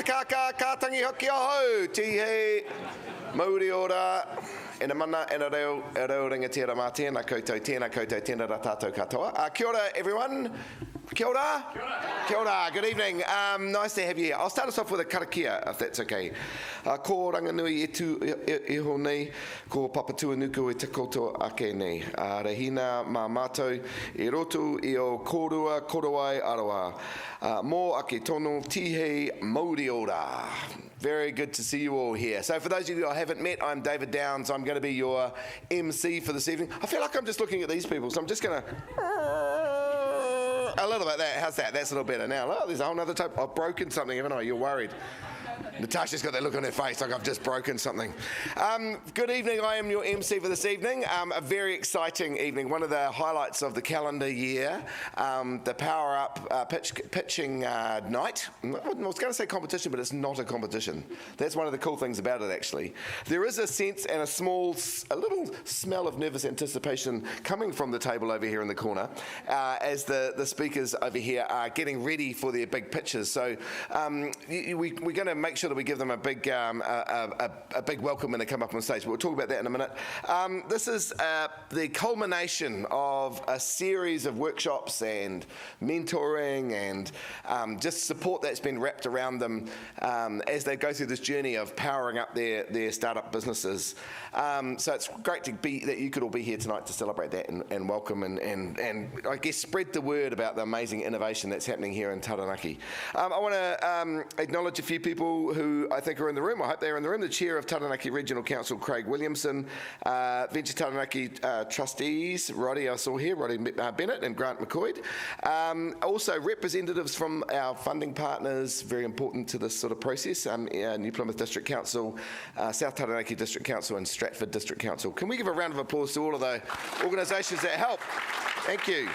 Kaka, kātangi hoki ahau, tihe, mauri ora, ena mana, ena reo rangatira mā tēnā koutou, tēnā rā tātou katoa. Kia ora, everyone. Kia ora. Kia ora. Kia ora. Good evening. Nice to have you here. I'll start us off with a karakia, if that's okay. Ko ranganui e tu iho nei, ko papatua nuku e te koutou ake nei. Rehina mā mātou, e roto i o kōrua, korowai aroa. Mō ake tono, tihe, mauri ora. Very good to see you all here. So for those of you I haven't met, I'm David Downs. I'm going to be your MC for this evening. I feel like I'm just looking at these people, so I'm just going to... A little bit that. How's that? That's a little better now. Oh, there's a whole other type. I've broken something, haven't I? You're worried. Natasha's got that look on her face like I've just broken something. Good evening, I am your MC for this evening. A very exciting evening, one of the highlights of the calendar year, the PowerUp pitching night. I was going to say competition, but it's not a competition. That's one of the cool things about it, actually. There is a sense and a little smell of nervous anticipation coming from the table over here in the corner as the speakers over here are getting ready for their big pitches. So we're going to make sure that we give them a big welcome when they come up on stage. But we'll talk about that in a minute. This is the culmination of a series of workshops and mentoring and just support that's been wrapped around them as they go through this journey of powering up their startup businesses. So it's great that you could all be here tonight to celebrate that and welcome and I guess spread the word about the amazing innovation that's happening here in Taranaki. I want to acknowledge a few people who I think are in the room. I hope they're in the room. The Chair of Taranaki Regional Council, Craig Williamson, Venture Taranaki trustees, Roddy I saw here, Roddy Bennett and Grant McCoy. Also representatives from our funding partners, very important to this sort of process, New Plymouth District Council, South Taranaki District Council and Stratford District Council. Can we give a round of applause to all of the organisations that help? Thank you.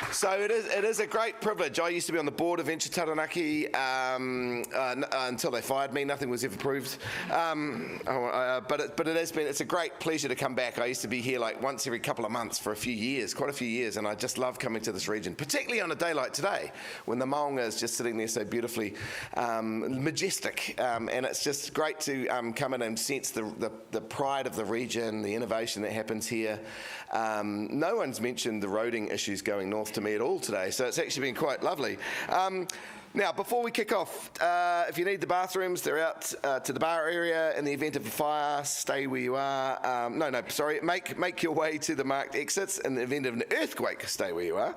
So it is a great privilege. I used to be on the board of Venture Taranaki until they fired me. Nothing was ever proved. But it's a great pleasure to come back. I used to be here like once every couple of months for quite a few years, and I just love coming to this region, particularly on a day like today when the maunga is just sitting there so beautifully majestic, and it's just great to come in and sense the pride of the region, the innovation that happens here. No one's mentioned the roading issues going north to me at all today, so it's actually been quite lovely. Now, before we kick off, if you need the bathrooms, they're out to the bar area. In the event of a fire, stay where you are. Make your way to the marked exits. In the event of an earthquake, stay where you are.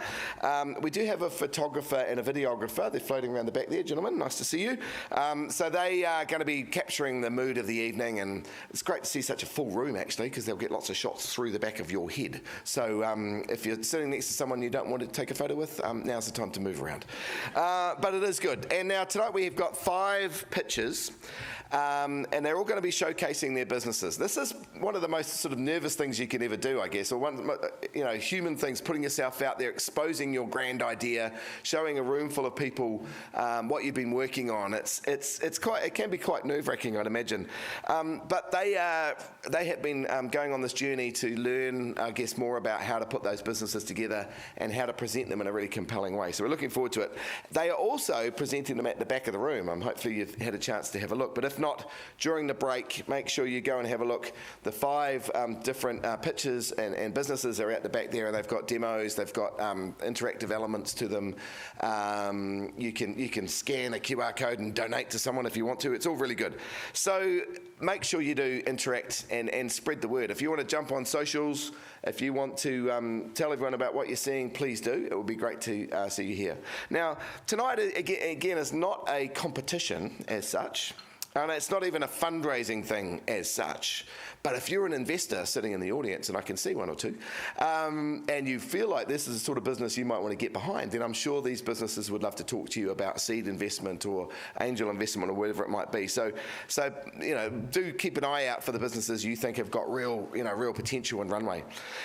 We do have a photographer and a videographer. They're floating around the back there, gentlemen. Nice to see you. So they are going to be capturing the mood of the evening, and it's great to see such a full room, actually, because they'll get lots of shots through the back of your head. So if you're sitting next to someone you don't want to take a photo with, now's the time to move around. But it is good. And now tonight we've got 5 pitches, and they're all going to be showcasing their businesses. This is one of the most sort of nervous things you can ever do, I guess, or one, human things, putting yourself out there, exposing your grand idea, showing a room full of people what you've been working on. It can be quite nerve-wracking, I'd imagine. But they have been going on this journey to learn, I guess, more about how to put those businesses together and how to present them in a really compelling way. So we're looking forward to it. They are also presenting them at the back of the room. Hopefully you've had a chance to have a look. But if not, during the break, make sure you go and have a look. The 5 different pitches and businesses are at the back there, and they've got demos, they've got interactive elements to them. You can scan a QR code and donate to someone if you want to. It's all really good. So make sure you do interact and spread the word. If you want to jump on socials, if you want to tell everyone about what you're seeing, please do. It would be great to see you here. Now, tonight, again, is not a competition as such. And it's not even a fundraising thing as such. But if you're an investor sitting in the audience, and I can see one or two, and you feel like this is the sort of business you might want to get behind, then I'm sure these businesses would love to talk to you about seed investment or angel investment or whatever it might be. So do keep an eye out for the businesses you think have got real potential and runway.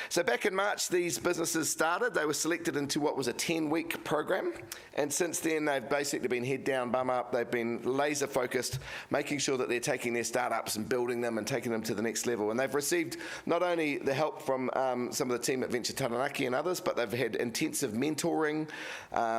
So back in March, these businesses started. They were selected into what was a 10-week program, and since then they've basically been head down, bum up. They've been laser focused, making sure that they're taking their startups and building them and taking them to the next level. And they've received not only the help from some of the team at Venture Taranaki and others, but they've had intensive mentoring,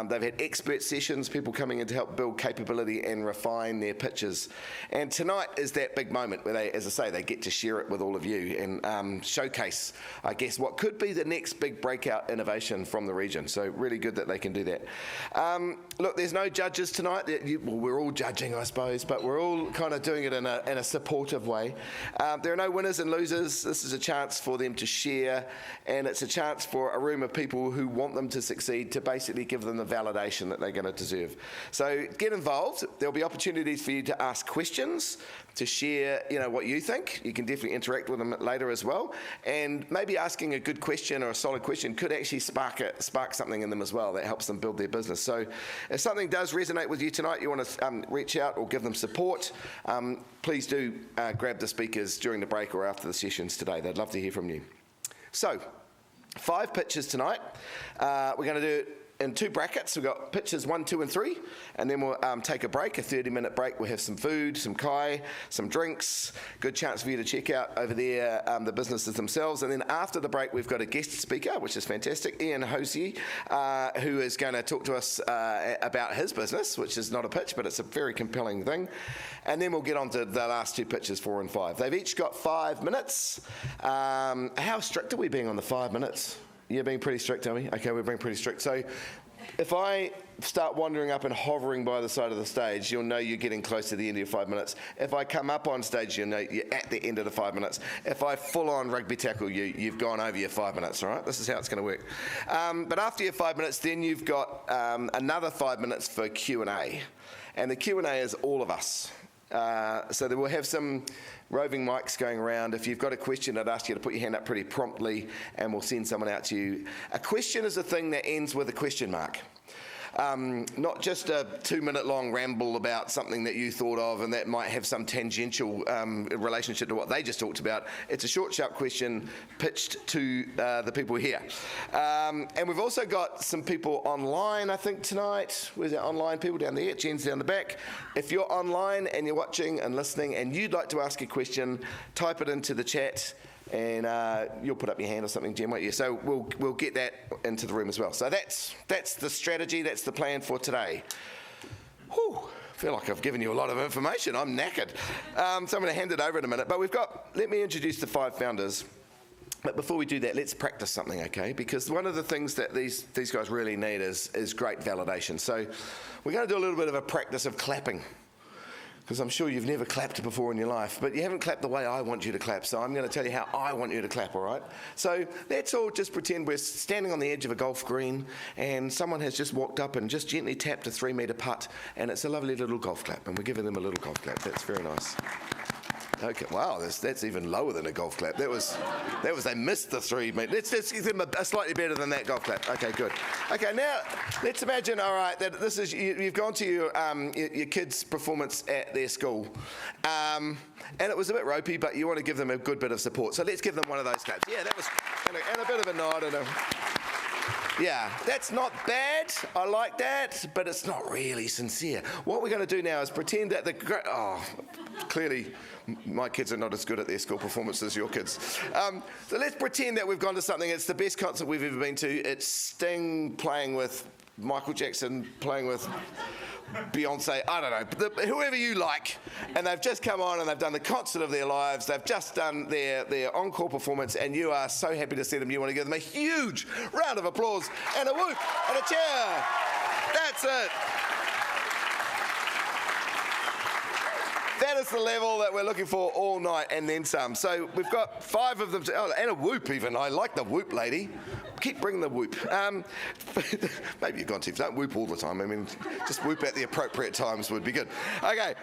they've had expert sessions, people coming in to help build capability and refine their pitches. And tonight is that big moment where they, as I say, they get to share it with all of you and showcase, I guess, what could be the next big breakout innovation from the region. So really good that they can do that. Look, there's no judges tonight. Well, we're all judging, I suppose, but we're all kind of doing it in a supportive way. There are no winners and losers. This is a chance for them to share, and it's a chance for a room of people who want them to succeed to basically give them the validation that they're going to deserve. So get involved. There'll be opportunities for you to ask questions, to share, what you think. You can definitely interact with them later as well. And maybe asking a good question or a solid question could actually spark something in them as well that helps them build their business. So if something does resonate with you tonight, you want to reach out or give them support, please do grab the speakers during the break or after the sessions today. They'd love to hear from you. So 5 pitches tonight. We're going to do it in 2 brackets. We've got pitches 1, 2, and 3, and then we'll take a break, a 30-minute break. We'll have some food, some kai, some drinks. Good chance for you to check out over there the businesses themselves. And then after the break, we've got a guest speaker, which is fantastic, Ian Hosey, who is going to talk to us about his business, which is not a pitch, but it's a very compelling thing. And then we'll get on to the last 2 pitches, 4 and 5. They've each got 5 minutes. How strict are we being on the 5 minutes? You're being pretty strict, are we? Okay, we're being pretty strict. So if I start wandering up and hovering by the side of the stage, you'll know you're getting close to the end of your 5 minutes. If I come up on stage, you'll know you're at the end of the 5 minutes. If I full-on rugby tackle you, you've gone over your 5 minutes, all right? This is how it's going to work. But after your 5 minutes, then you've got another 5 minutes for Q&A. And the Q&A is all of us. So we'll have some roving mics going around. If you've got a question, I'd ask you to put your hand up pretty promptly and we'll send someone out to you. A question is a thing that ends with a question mark. Not just a 2-minute long ramble about something that you thought of and that might have some tangential relationship to what they just talked about. It's a short, sharp question pitched to the people here. And we've also got some people online, I think, tonight. Where's our online people? Down there. Jen's down the back. If you're online and you're watching and listening and you'd like to ask a question, type it into the chat. And you'll put up your hand or something, Jen, won't you? So we'll get that into the room as well. So that's the strategy, that's the plan for today. Whew, I feel like I've given you a lot of information. I'm knackered. So I'm going to hand it over in a minute. But let me introduce the 5 founders. But before we do that, let's practice something, okay? Because one of the things that these guys really need is great validation. So we're going to do a little bit of a practice of clapping. Because I'm sure you've never clapped before in your life, but you haven't clapped the way I want you to clap, so I'm going to tell you how I want you to clap, all right? So let's all just pretend we're standing on the edge of a golf green and someone has just walked up and just gently tapped a 3-metre putt, and it's a lovely little golf clap, and we're giving them a little golf clap. That's very nice. Okay, wow, that's even lower than a golf clap. That was they missed the 3 metres. Let's give them a slightly better than that golf clap. Okay, good. Okay, now let's imagine, all right, that this is you've gone to your kids' performance at their school, and it was a bit ropey, but you want to give them a good bit of support. So let's give them one of those claps. Yeah, that was and a bit of a nod and a. Yeah, that's not bad. I like that, but it's not really sincere. What we're going to do now is pretend that clearly my kids are not as good at their school performance as your kids. So let's pretend that we've gone to something. It's the best concert we've ever been to. It's Sting playing with Michael Jackson, playing with Beyonce, I don't know, whoever you like, and they've just come on and they've done the concert of their lives, they've just done their encore performance, and you are so happy to see them, you want to give them a huge round of applause and a whoop and a cheer. That's it. That is the level that we're looking for all night and then some. So we've got 5 of them, and a whoop even. I like the whoop, lady. Keep bringing the whoop. Maybe you've gone too far. Don't whoop all the time. I mean, just whoop at the appropriate times would be good. Okay.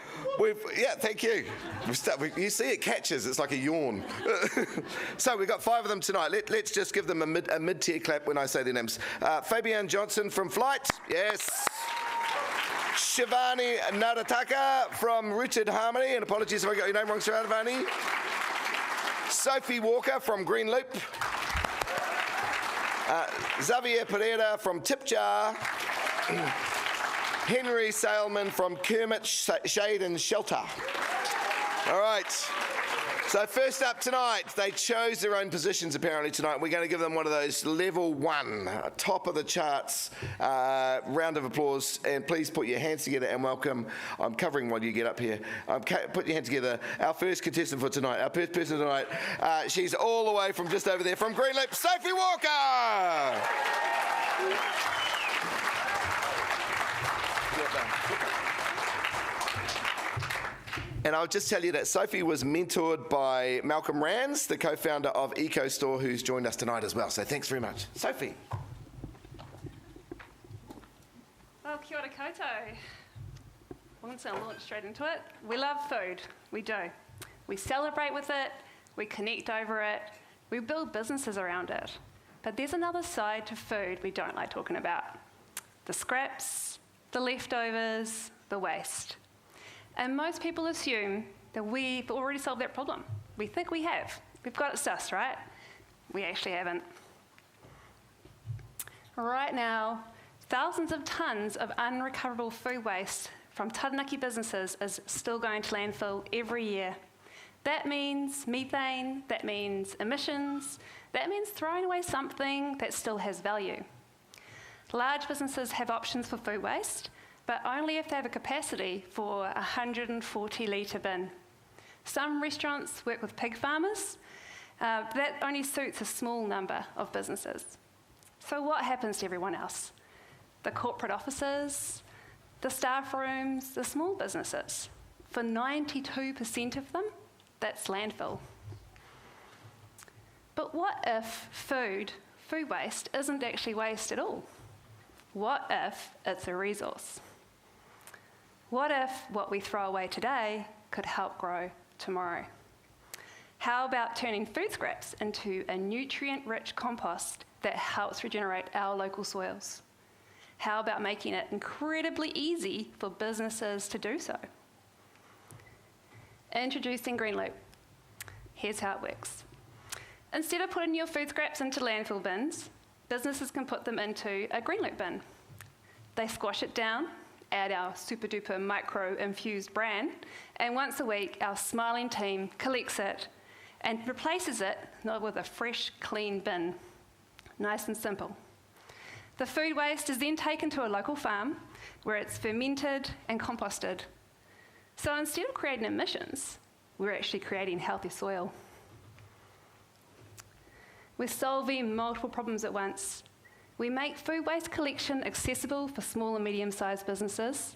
Thank you. You see it catches. It's like a yawn. So we've got 5 of them tonight. Let's just give them a mid-tier clap when I say their names. Fabian Johnson from Flight. Yes. Shivani Narataka from Rooted Harmony, and apologies if I got your name wrong, Shivani. Sophie Walker from Green Loop. Xavier Pereira from Tip Jar. Henry Saleman from Kermit Shade and Shelter. All right. So first up tonight, they chose their own positions apparently tonight. We're going to give them one of those level 1, top of the charts, round of applause. And please put your hands together and welcome, I'm covering while you get up here, put your hands together, our first contestant for tonight, our first person tonight. She's all the way from just over there, from Greenleaf, Sophie Walker! And I'll just tell you that Sophie was mentored by Malcolm Rands, the co-founder of EcoStore, who's joined us tonight as well. So thanks very much. Sophie. Well, kia ora koutou. We're going to launch straight into it. We love food. We do. We celebrate with it. We connect over it. We build businesses around it. But there's another side to food we don't like talking about. The scraps, the leftovers, the waste. And most people assume that we've already solved that problem. We think we have. We've got it sussed, right? We actually haven't. Right now, thousands of tons of unrecoverable food waste from Taranaki businesses is still going to landfill every year. That means methane, that means emissions, that means throwing away something that still has value. Large businesses have options for food waste, but only if they have a capacity for a 140-litre bin. Some restaurants work with pig farmers, but that only suits a small number of businesses. So what happens to everyone else? The corporate offices, the staff rooms, the small businesses. For 92% of them, that's landfill. But what if food waste isn't actually waste at all? What if it's a resource? What if what we throw away today could help grow tomorrow? How about turning food scraps into a nutrient-rich compost that helps regenerate our local soils? How about making it incredibly easy for businesses to do so? Introducing Greenloop. Here's how it works. Instead of putting your food scraps into landfill bins, businesses can put them into a Greenloop bin. They squash it down, add our super duper micro infused bran, and once a week our smiling team collects it and replaces it with a fresh, clean bin. Nice and simple. The food waste is then taken to a local farm where it's fermented and composted. So instead of creating emissions, we're actually creating healthy soil. We're solving multiple problems at once. We make food waste collection accessible for small and medium-sized businesses.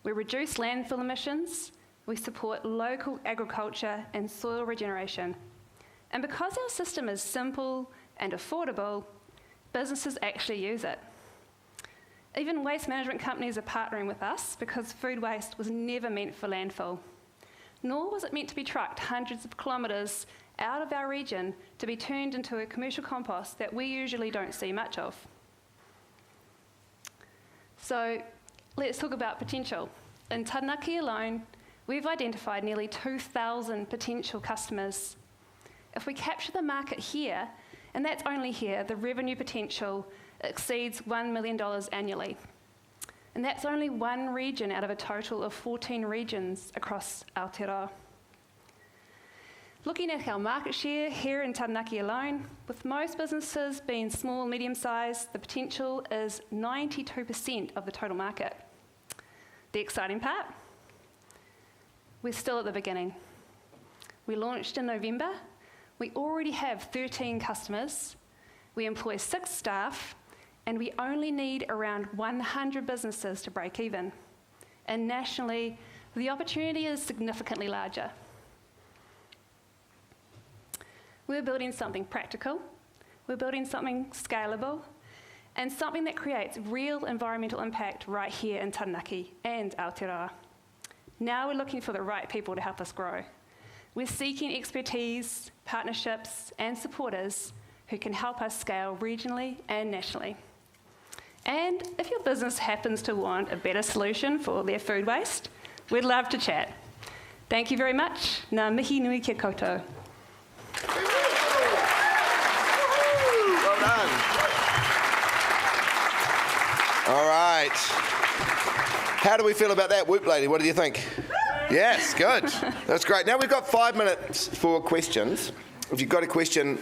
We reduce landfill emissions. We support local agriculture and soil regeneration. And because our system is simple and affordable, businesses actually use it. Even waste management companies are partnering with us because food waste was never meant for landfill, nor was it meant to be trucked hundreds of kilometres out of our region to be turned into a commercial compost that we usually don't see much of. So let's talk about potential. In Taranaki alone, we've identified nearly 2,000 potential customers. If we capture the market here, and that's only here, the revenue potential exceeds $1 million annually. And that's only one region out of a total of 14 regions across Aotearoa. Looking at our market share here in Taranaki alone, with most businesses being small, medium-sized, the potential is 92% of the total market. The exciting part? We're still at the beginning. We launched in November. We already have 13 customers. We employ 6 staff, and we only need around 100 businesses to break even. And nationally, the opportunity is significantly larger. We're building something practical, we're building something scalable, and something that creates real environmental impact right here in Taranaki and Aotearoa. Now we're looking for the right people to help us grow. We're seeking expertise, partnerships, and supporters who can help us scale regionally and nationally. And if your business happens to want a better solution for their food waste, we'd love to chat. Thank you very much. Ngā mihi nui kia koutou. Well done. All right. How do we feel about that, Whoop Lady? What do you think? Yes, good. That's great. Now we've got 5 minutes for questions. If you've got a question,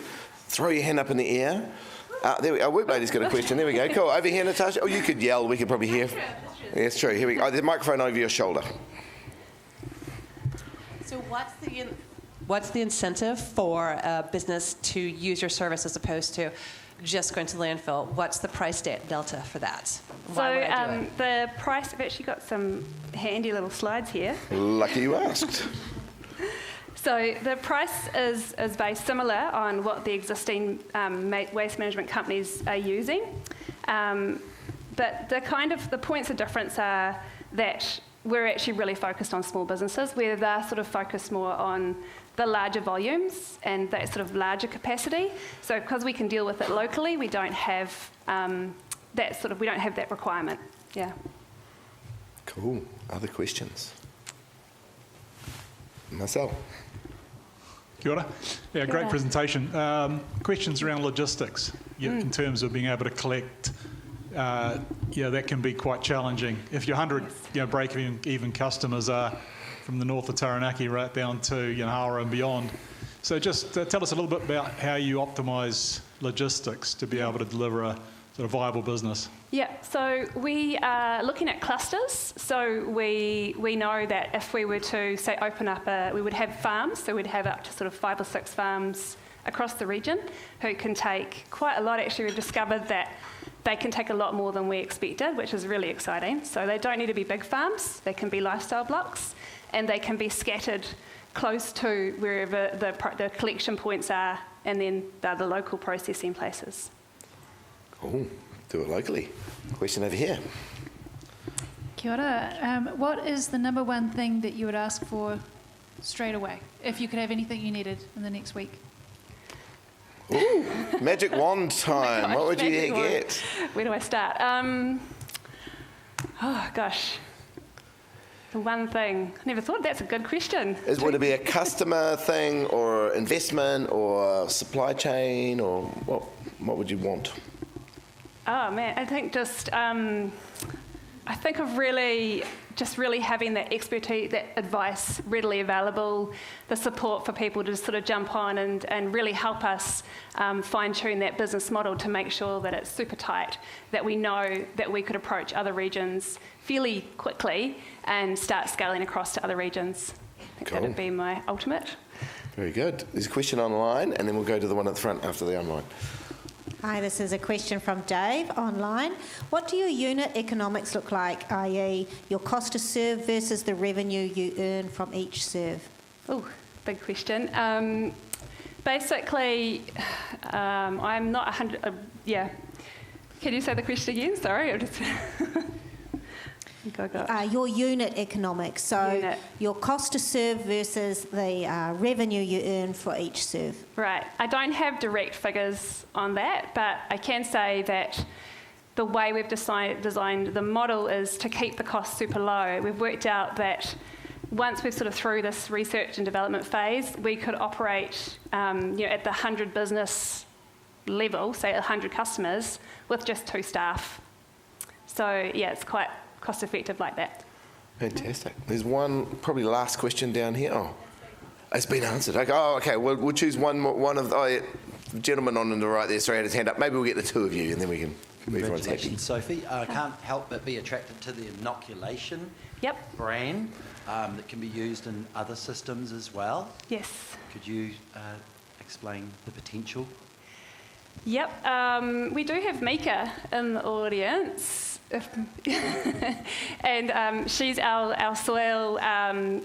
throw your hand up in the air. There we go. Our work lady's got a question. There we go. Cool. Over here, Natasha. Oh, you could yell. We could probably hear. Yeah, it's true. Here we go. There's a microphone over your shoulder. So what's the incentive for a business to use your service as opposed to just going to landfill? What's the price delta for that? Why would I do it? The price, I've actually got some handy little slides here. Lucky you asked. So the price is based similar on what the existing waste management companies are using. But the points of difference are that we're actually really focused on small businesses, where they're sort of focused more on the larger volumes and that sort of larger capacity. So because we can deal with it locally, we don't have that requirement. Yeah. Cool. Other questions? Marcel. Kia ora. Yeah, great presentation. Questions around logistics in terms of being able to collect. That can be quite challenging. If your 100 break-even customers are from the north of Taranaki right down to Hara and beyond. So just tell us a little bit about how you optimise logistics to be able to deliver a sort of viable business. Yeah, so we are looking at clusters. So we know that if we were to, say, open up we would have farms, so we'd have up to sort of 5 or 6 farms across the region who can take quite a lot. Actually, we've discovered that they can take a lot more than we expected, which is really exciting. So they don't need to be big farms. They can be lifestyle blocks, and they can be scattered close to wherever the collection points are, and then the local processing places. Cool. Do it locally. Question over here. Kia ora. What is the number one thing that you would ask for straight away, if you could have anything you needed in the next week? Ooh, magic wand time. Gosh, what would you magic wand. get? Where do I start? Oh, gosh. The one thing. I never thought that's a good question. Would it be a customer thing or investment or supply chain or what would you want? Oh, man, I think of really having that expertise, that advice readily available, the support for people to sort of jump on and really help us fine-tune that business model to make sure that it's super tight, that we know that we could approach other regions fairly quickly and start scaling across to other regions. I think that would be my ultimate. Very good. There's a question online, and then we'll go to the one at the front after the online. Hi, this is a question from Dave online. What do your unit economics look like, i.e. your cost to serve versus the revenue you earn from each serve? Oh, big question. Basically, I'm not 100... Can you say the question again? Sorry. Your unit economics, so your cost to serve versus the revenue you earn for each serve. Right. I don't have direct figures on that, but I can say that the way we've designed the model is to keep the cost super low. We've worked out that once we're sort of through this research and development phase, we could operate at the 100 business level, say 100 customers, with just 2 staff. So, it's quite cost effective like that. Fantastic. There's one, probably last question down here. Oh, it's been answered. Okay. We'll choose one more. The gentleman on the right there, sorry, had his hand up. Maybe we'll get the 2 of you, and then we can. Congratulations, Sophie. I can't help but be attracted to the inoculation brand that can be used in other systems as well. Yes. Could you explain the potential? Yep. We do have Mika in the audience. And she's our soil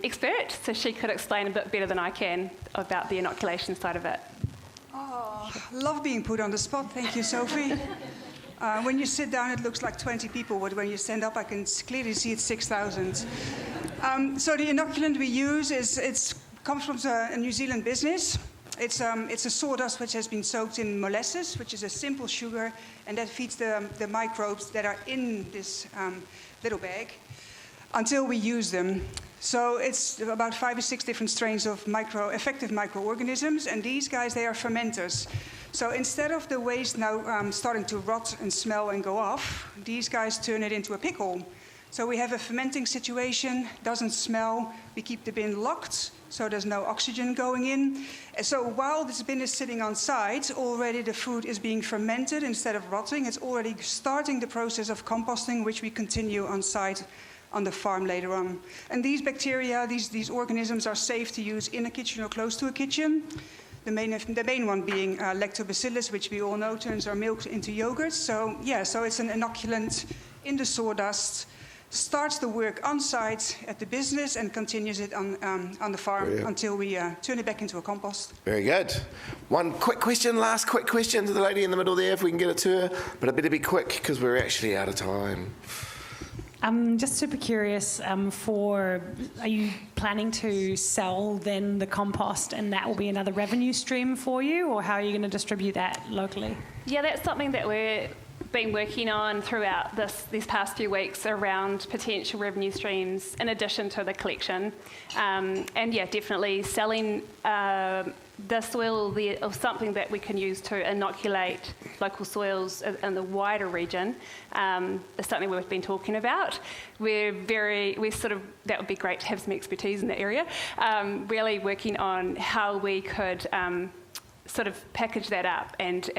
expert, so she could explain a bit better than I can about the inoculation side of it. Oh, love being put on the spot. Thank you, Sophie. When you sit down, it looks like 20 people, but when you stand up, I can clearly see it's 6,000. So the inoculant we use comes from a New Zealand business. It's a sawdust which has been soaked in molasses, which is a simple sugar, and that feeds the microbes that are in this little bag until we use them. So it's about 5 or 6 different strains of effective microorganisms, and these guys, they are fermenters. So instead of the waste now starting to rot and smell and go off, these guys turn it into a pickle. So we have a fermenting situation, doesn't smell. We keep the bin locked, so there's no oxygen going in. So while this bin is sitting on site, already the food is being fermented instead of rotting. It's already starting the process of composting, which we continue on site on the farm later on. And these bacteria, these organisms are safe to use in a kitchen or close to a kitchen. The main one being lactobacillus, which we all know turns our milk into yogurt. So it's an inoculant in the sawdust, starts the work on site at the business and continues it on the farm until we turn it back into a compost. Very good. One quick question, last quick question to the lady in the middle there, if we can get it to her. But it better be quick because we're actually out of time. I'm just super curious, are you planning to sell then the compost and that will be another revenue stream for you, or how are you going to distribute that locally? Yeah, that's something that we're been working on throughout these past few weeks around potential revenue streams in addition to the collection. And yeah, definitely selling the soil or something that we can use to inoculate local soils in the wider region is something we've been talking about. That would be great to have some expertise in the area. Really working on how we could sort of package that up and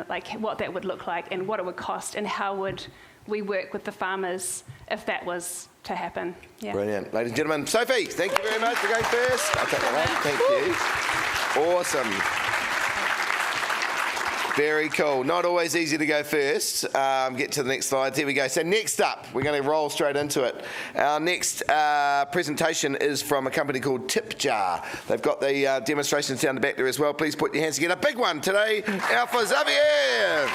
like what that would look like and what it would cost and how would we work with the farmers if that was to happen. Yeah. Brilliant. Ladies and gentlemen, Sophie, thank you very much for going first. I'll take that one. Thank you. Awesome. Very cool. Not always easy to go first. Get to the next slide. Here we go. So next up, we're going to roll straight into it. Our next presentation is from a company called Tip Jar. They've got the demonstrations down the back there as well. Please put your hands together. A big one today. Alpha Xavier.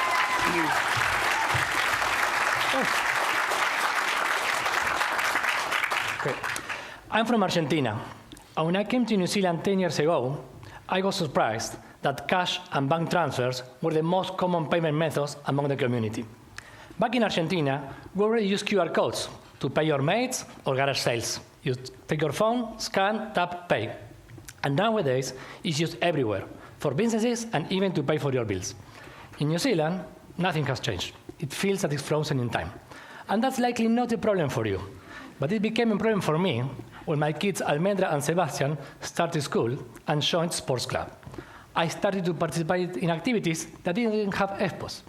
Okay. I'm from Argentina. When I came to New Zealand 10 years ago, I was surprised that cash and bank transfers were the most common payment methods among the community. Back in Argentina, we already use QR codes to pay your mates or garage sales. You take your phone, scan, tap, pay. And nowadays, it's used everywhere, for businesses and even to pay for your bills. In New Zealand, nothing has changed. It feels that it's frozen in time. And that's likely not a problem for you. But it became a problem for me when my kids Almendra and Sebastian started school and joined sports club. I started to participate in activities that didn't have EFPOS.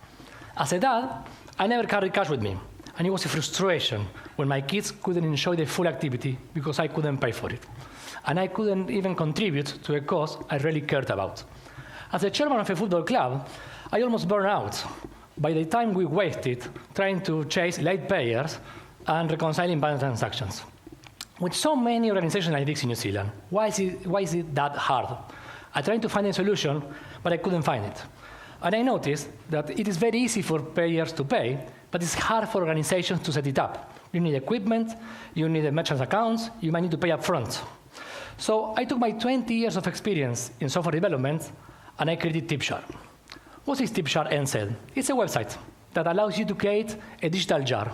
As a dad, I never carried cash with me, and it was a frustration when my kids couldn't enjoy the full activity because I couldn't pay for it. And I couldn't even contribute to a cause I really cared about. As a chairman of a football club, I almost burned out by the time we wasted trying to chase late payers and reconciling bank transactions. With so many organizations like this in New Zealand, why is it that hard? I tried to find a solution, but I couldn't find it. And I noticed that it is very easy for payers to pay, but it's hard for organizations to set it up. You need equipment, you need a merchant accounts, you might need to pay up front. So I took my 20 years of experience in software development, and I created TipJar. What is TipJar NZ? It's a website that allows you to create a digital jar.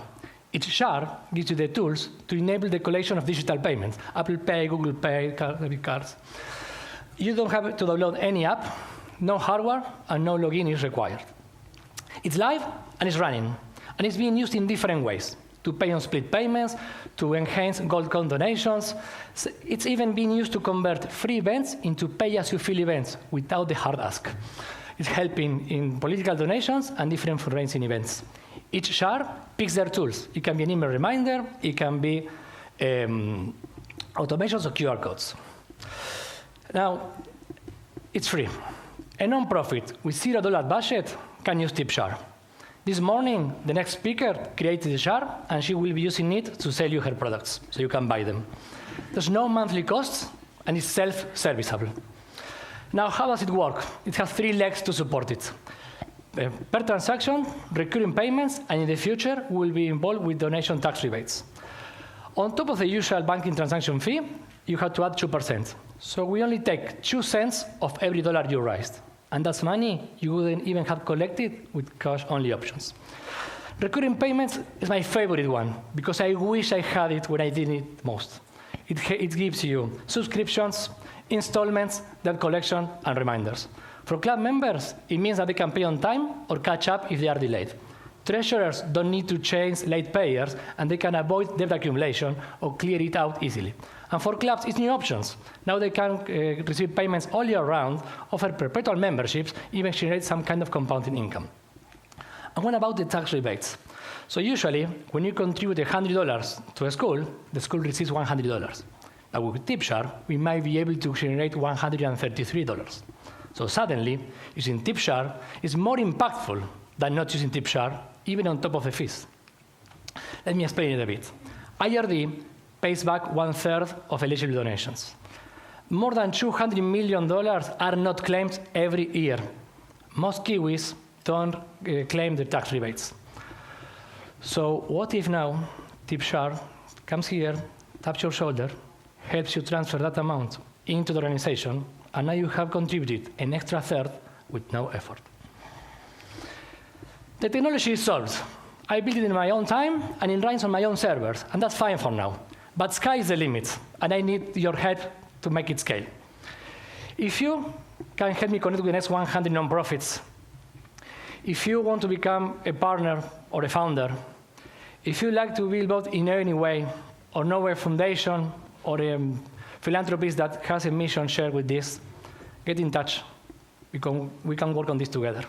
Each jar gives you the tools to enable the collection of digital payments, Apple Pay, Google Pay, debit cards. You don't have to download any app, no hardware, and no login is required. It's live and it's running, and it's being used in different ways, to pay on split payments, to enhance gold coin donations. It's even being used to convert free events into pay-as-you-feel events without the hard ask. It's helping in political donations and different fundraising events. Each jar picks their tools. It can be an email reminder, it can be automations or QR codes. Now, it's free. A non-profit with $0 budget can use TipJar. This morning, the next speaker created a jar, and she will be using it to sell you her products, so you can buy them. There's no monthly costs, and it's self-serviceable. Now, how does it work? It has 3 legs to support it. Per transaction, recurring payments, and in the future, we'll be involved with donation tax rebates. On top of the usual banking transaction fee, you have to add 2%. So we only take 2 cents of every dollar you raised. And that's money you wouldn't even have collected with cash-only options. Recurring payments is my favorite one, because I wish I had it when I did it most. It gives you subscriptions, installments, debt collection, and reminders. For club members, it means that they can pay on time or catch up if they are delayed. Treasurers don't need to change late payers, and they can avoid debt accumulation or clear it out easily. And for clubs, it's new options. Now they can receive payments all year round, offer perpetual memberships, even generate some kind of compounding income. And what about the tax rebates? So usually, when you contribute $100 to a school, the school receives $100. Now with TipShare, we might be able to generate $133. So suddenly, using TipShare is more impactful than not using TipShare, even on top of the fees. Let me explain it a bit. IRD pays back 1/3 of eligible donations. More than $200 million are not claimed every year. Most Kiwis don't claim the tax rebates. So what if now TipShare comes here, taps your shoulder, helps you transfer that amount into the organization, and now you have contributed an extra third with no effort. The technology is solved. I built it in my own time, and it runs on my own servers, and that's fine for now. But sky is the limit, and I need your help to make it scale. If you can help me connect with the next 100 nonprofits, if you want to become a partner or a founder, if you like to build both in any way, or know a foundation or a philanthropist that has a mission shared with this, get in touch. We can work on this together.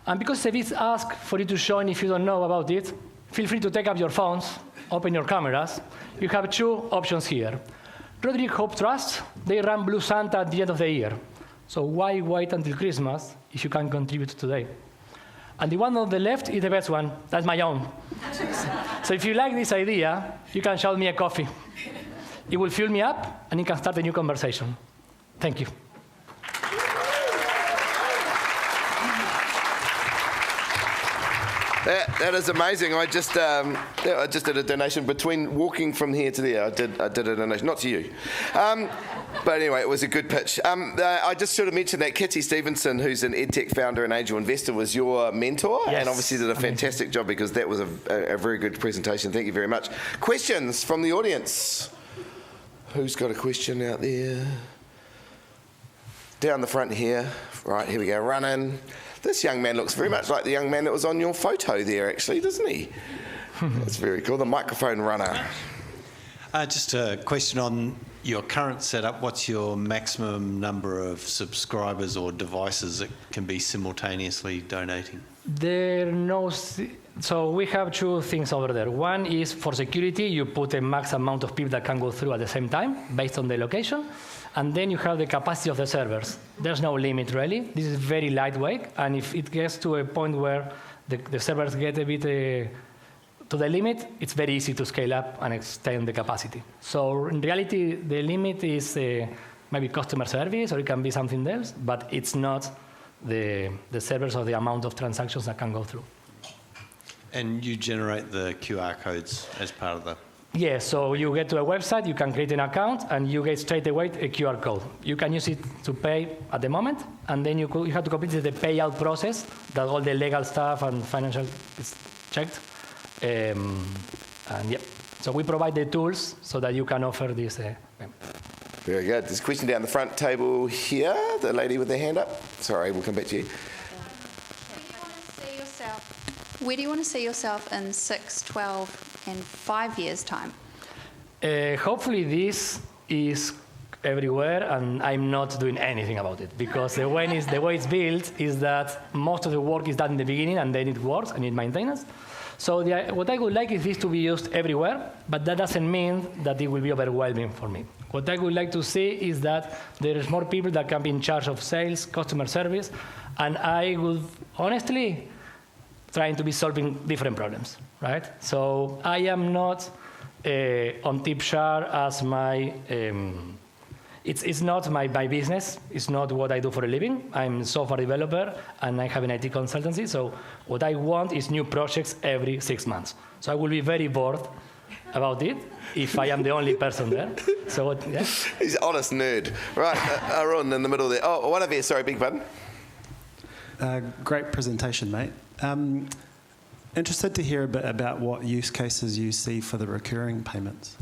And because Sevitz asked for you to join if you don't know about it, feel free to take up your phones, open your cameras. You have two options here. Roderick Hope Trust, they run Blue Santa at the end of the year. So why wait until Christmas if you can contribute today? And the one on the left is the best one. That's my own. So if you like this idea, you can shout me a coffee. It will fill me up, and it can start a new conversation. Thank you. That is amazing. I just did a donation between walking from here to there. I did a donation, not to you. But anyway, it was a good pitch. I just should have mentioned that Kitty Stevenson, who's an EdTech founder and angel investor, was your mentor, yes, and obviously did a fantastic job, because that was a very good presentation. Thank you very much. Questions from the audience? Who's got a question out there? Down the front here. Right, here we go. Run in. This young man looks very much like the young man that was on your photo there, actually, doesn't he? That's very cool. The microphone runner. Just a question on your current setup. What's your maximum number of subscribers or devices that can be simultaneously donating? So we have two things over there. One is for security. You put a max amount of people that can go through at the same time based on the location. And then you have the capacity of the servers. There's no limit, really. This is very lightweight. And if it gets to a point where the servers get a bit to the limit, it's very easy to scale up and extend the capacity. So in reality, the limit is maybe customer service, or it can be something else, but it's not the servers or the amount of transactions that can go through. And you generate the QR codes as part of the... Yeah, so you get to a website, you can create an account, and you get straight away a QR code. You can use it to pay at the moment, and then you have to complete the payout process, that all the legal stuff and financial is checked. And yeah, so we provide the tools so that you can offer this. Very good. There's a question down the front table here, the lady with the hand up. Sorry, we'll come back to you. Where do you want to see yourself in 6, 12, and 5 years' time? Hopefully this is everywhere, and I'm not doing anything about it, because the way it's built is that most of the work is done in the beginning, and then it works and it maintenance. So what I would like is this to be used everywhere, but that doesn't mean that it will be overwhelming for me. What I would like to see is that there is more people that can be in charge of sales, customer service, and I would honestly trying to be solving different problems, right? So I am not on TipShare as my, it's not my business. It's not what I do for a living. I'm a software developer, and I have an IT consultancy. So what I want is new projects every 6 months. So I will be very bored about it if I am the only person there. So yeah. He's an honest nerd. Right, Arun in the middle there. Oh, one of you, sorry, big pardon. Great presentation, mate. Interested to hear a bit about what use cases you see for the recurring payments.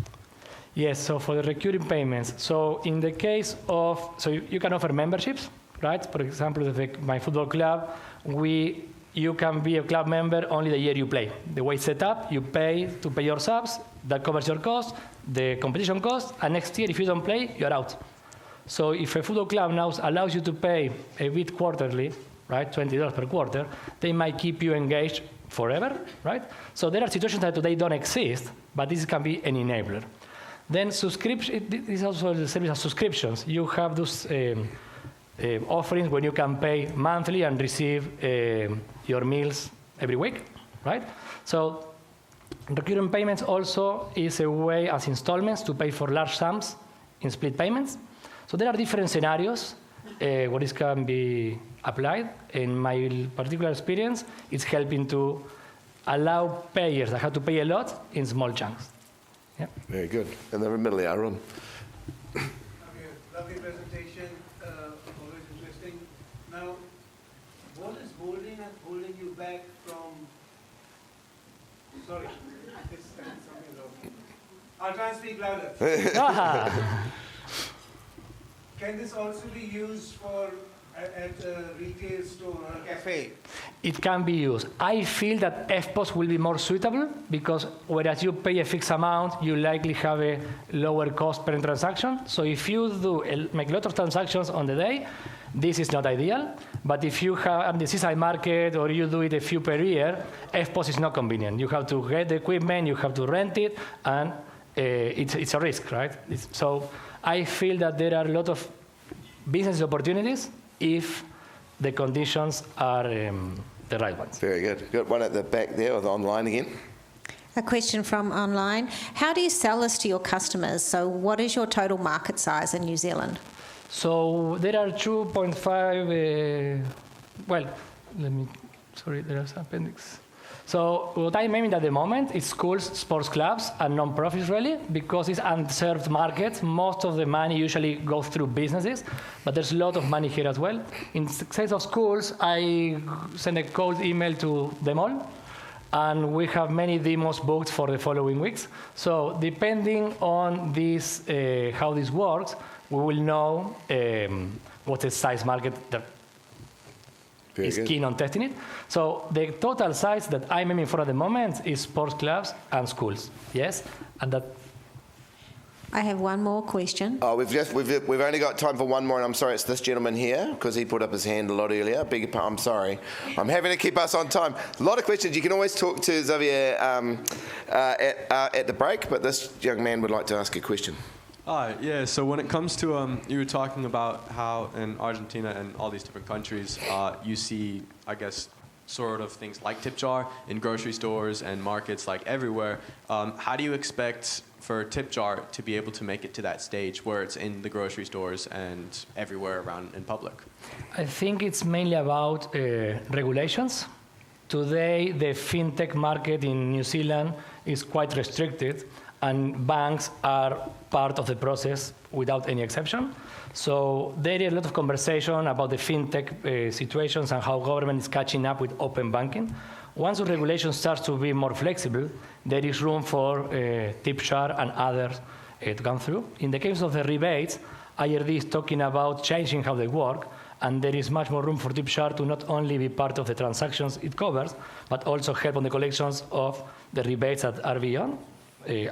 Yes, so for the recurring payments, so in the case of, so you can offer memberships, right? For example, my football club, we you can be a club member only the year you play. The way it's set up, you pay to pay your subs, that covers your cost, the competition cost, and next year, if you don't play, you're out. So if a football club now allows you to pay a bit quarterly, right, $20 per quarter, they might keep you engaged forever, right? So there are situations that today don't exist, but this can be an enabler. Then subscription, this is also the service of subscriptions. You have those offerings when you can pay monthly and receive your meals every week, right? So recurring payments also is a way as installments to pay for large sums in split payments. So there are different scenarios where this can be applied. In my particular experience, it's helping to allow payers that have to pay a lot in small chunks. Yeah. Very good. And then in the middle, Aaron. Lovely presentation, always interesting. Now, what is holding you back from? Sorry, something wrong. I'll try and speak louder. Can this also be used for at a retail store or a cafe? It can be used. I feel that FPOS will be more suitable because whereas you pay a fixed amount, you likely have a lower cost per transaction. So if you make a lot of transactions on the day, this is not ideal. But if you have the seaside market or you do it a few per year, FPOS is not convenient. You have to get the equipment, you have to rent it, and it's a risk, right? So I feel that there are a lot of business opportunities if the conditions are the right ones. Very good. Got one at the back there with online again. A question from online. How do you sell this to your customers? So what is your total market size in New Zealand? So there are 2.5, there are some appendix. So what I'm aiming at the moment is schools, sports clubs, and non-profits really, because it's unserved markets. Most of the money usually goes through businesses, but there's a lot of money here as well. In the case of schools, I send a cold email to them all, and we have many demos booked for the following weeks. So depending on this, how this works, we will know what's the size market that is keen on testing it. So the total size that I'm aiming for at the moment is sports clubs and schools. Yes, and that. I have one more question. Oh, we've only got time for one more, and I'm sorry, it's this gentleman here because he put up his hand a lot earlier. I'm sorry. I'm having to keep us on time. A lot of questions. You can always talk to Xavier at the break, but this young man would like to ask a question. Yeah, so when it comes to, you were talking about how in Argentina and all these different countries, you see, I guess, sort of things like tip jar in grocery stores and markets like everywhere. How do you expect for tip jar to be able to make it to that stage where it's in the grocery stores and everywhere around in public? I think it's mainly about regulations. Today, the fintech market in New Zealand is quite restricted, and banks are part of the process without any exception. So there is a lot of conversation about the fintech situations and how government is catching up with open banking. Once the regulation starts to be more flexible, there is room for tip jar and others to come through. In the case of the rebates, IRD is talking about changing how they work, and there is much more room for tip jar to not only be part of the transactions it covers, but also help on the collections of the rebates that are beyond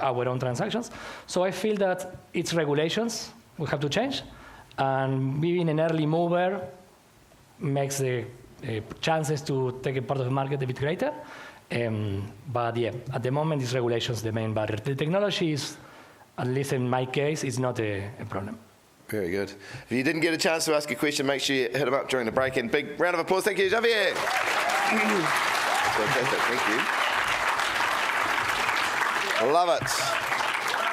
our own transactions. So I feel that it's regulations we have to change, and being an early mover makes the chances to take a part of the market a bit greater. But yeah, at the moment, it's regulations the main barrier. The technology is, at least in my case, is not a problem. Very good. If you didn't get a chance to ask a question, make sure you hit them up during the break. And big round of applause. Thank you, Xavier. Fantastic. Thank you. Love it.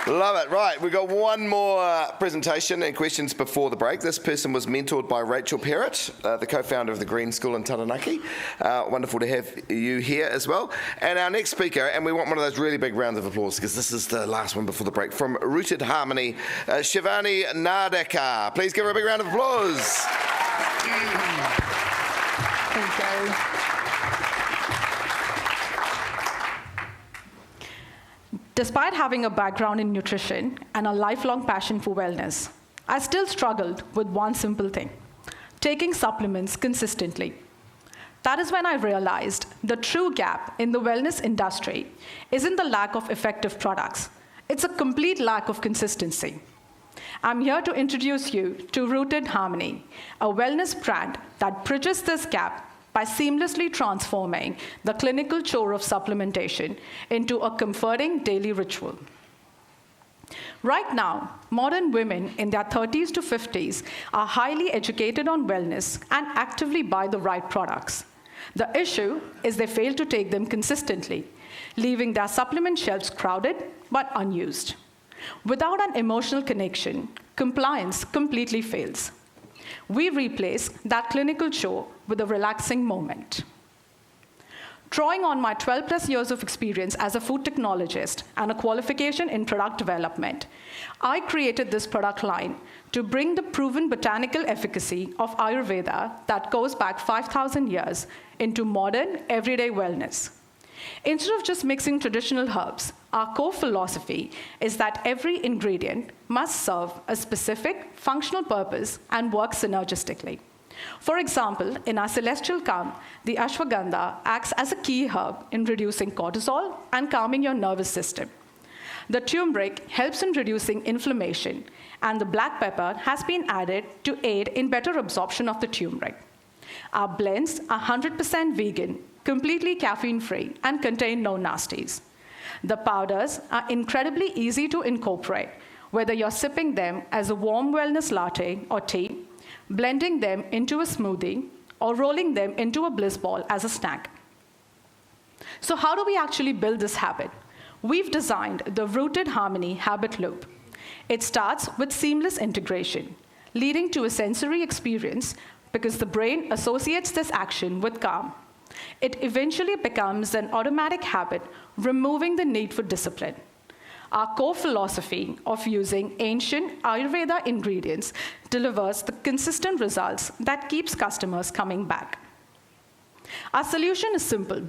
Love it. Right, we've got one more presentation and questions before the break. This person was mentored by Rachel Perrott, the co-founder of the Green School in Taranaki. Wonderful to have you here as well. And our next speaker, and we want one of those really big rounds of applause because this is the last one before the break, from Rooted Harmony, Shivani Nardekar. Please give her a big round of applause. Thank you. Despite having a background in nutrition and a lifelong passion for wellness, I still struggled with one simple thing: taking supplements consistently. that is when I realized the true gap in the wellness industry isn't the lack of effective products. It's a complete lack of consistency. I'm here to introduce you to Rooted Harmony, a wellness brand that bridges this gap by seamlessly transforming the clinical chore of supplementation into a comforting daily ritual. Right now, modern women in their 30s to 50s are highly educated on wellness and actively buy the right products. The issue is they fail to take them consistently, leaving their supplement shelves crowded but unused. Without an emotional connection, compliance completely fails. We replace that clinical chore with a relaxing moment. Drawing on my 12+ years of experience as a food technologist and a qualification in product development, I created this product line to bring the proven botanical efficacy of Ayurveda that goes back 5,000 years into modern, everyday wellness. Instead of just mixing traditional herbs, our core philosophy is that every ingredient must serve a specific functional purpose and work synergistically. For example, in our celestial calm, the ashwagandha acts as a key herb in reducing cortisol and calming your nervous system. The turmeric helps in reducing inflammation, and the black pepper has been added to aid in better absorption of the turmeric. Our blends are 100% vegan, completely caffeine-free, and contain no nasties. The powders are incredibly easy to incorporate, whether you're sipping them as a warm wellness latte or tea, blending them into a smoothie, or rolling them into a bliss ball as a snack. So how do we actually build this habit? We've designed the Rooted Harmony habit loop. It starts with seamless integration, leading to a sensory experience because the brain associates this action with calm. It eventually becomes an automatic habit, removing the need for discipline. Our core philosophy of using ancient Ayurveda ingredients delivers the consistent results that keeps customers coming back. Our solution is simple.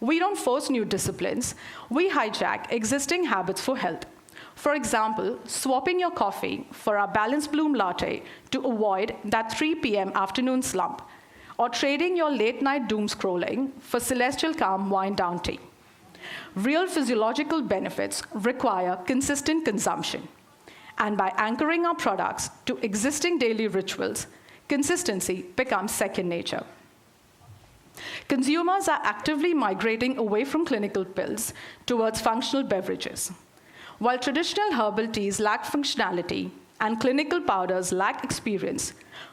We don't force new disciplines. We hijack existing habits for health. For example, swapping your coffee for our Balanced Bloom latte to avoid that 3 p.m. afternoon slump, or trading your late-night doom scrolling for Celestial Calm wind-down tea. Real physiological benefits require consistent consumption. And by anchoring our products to existing daily rituals, consistency becomes second nature. Consumers are actively migrating away from clinical pills towards functional beverages. While traditional herbal teas lack functionality and clinical powders lack experience,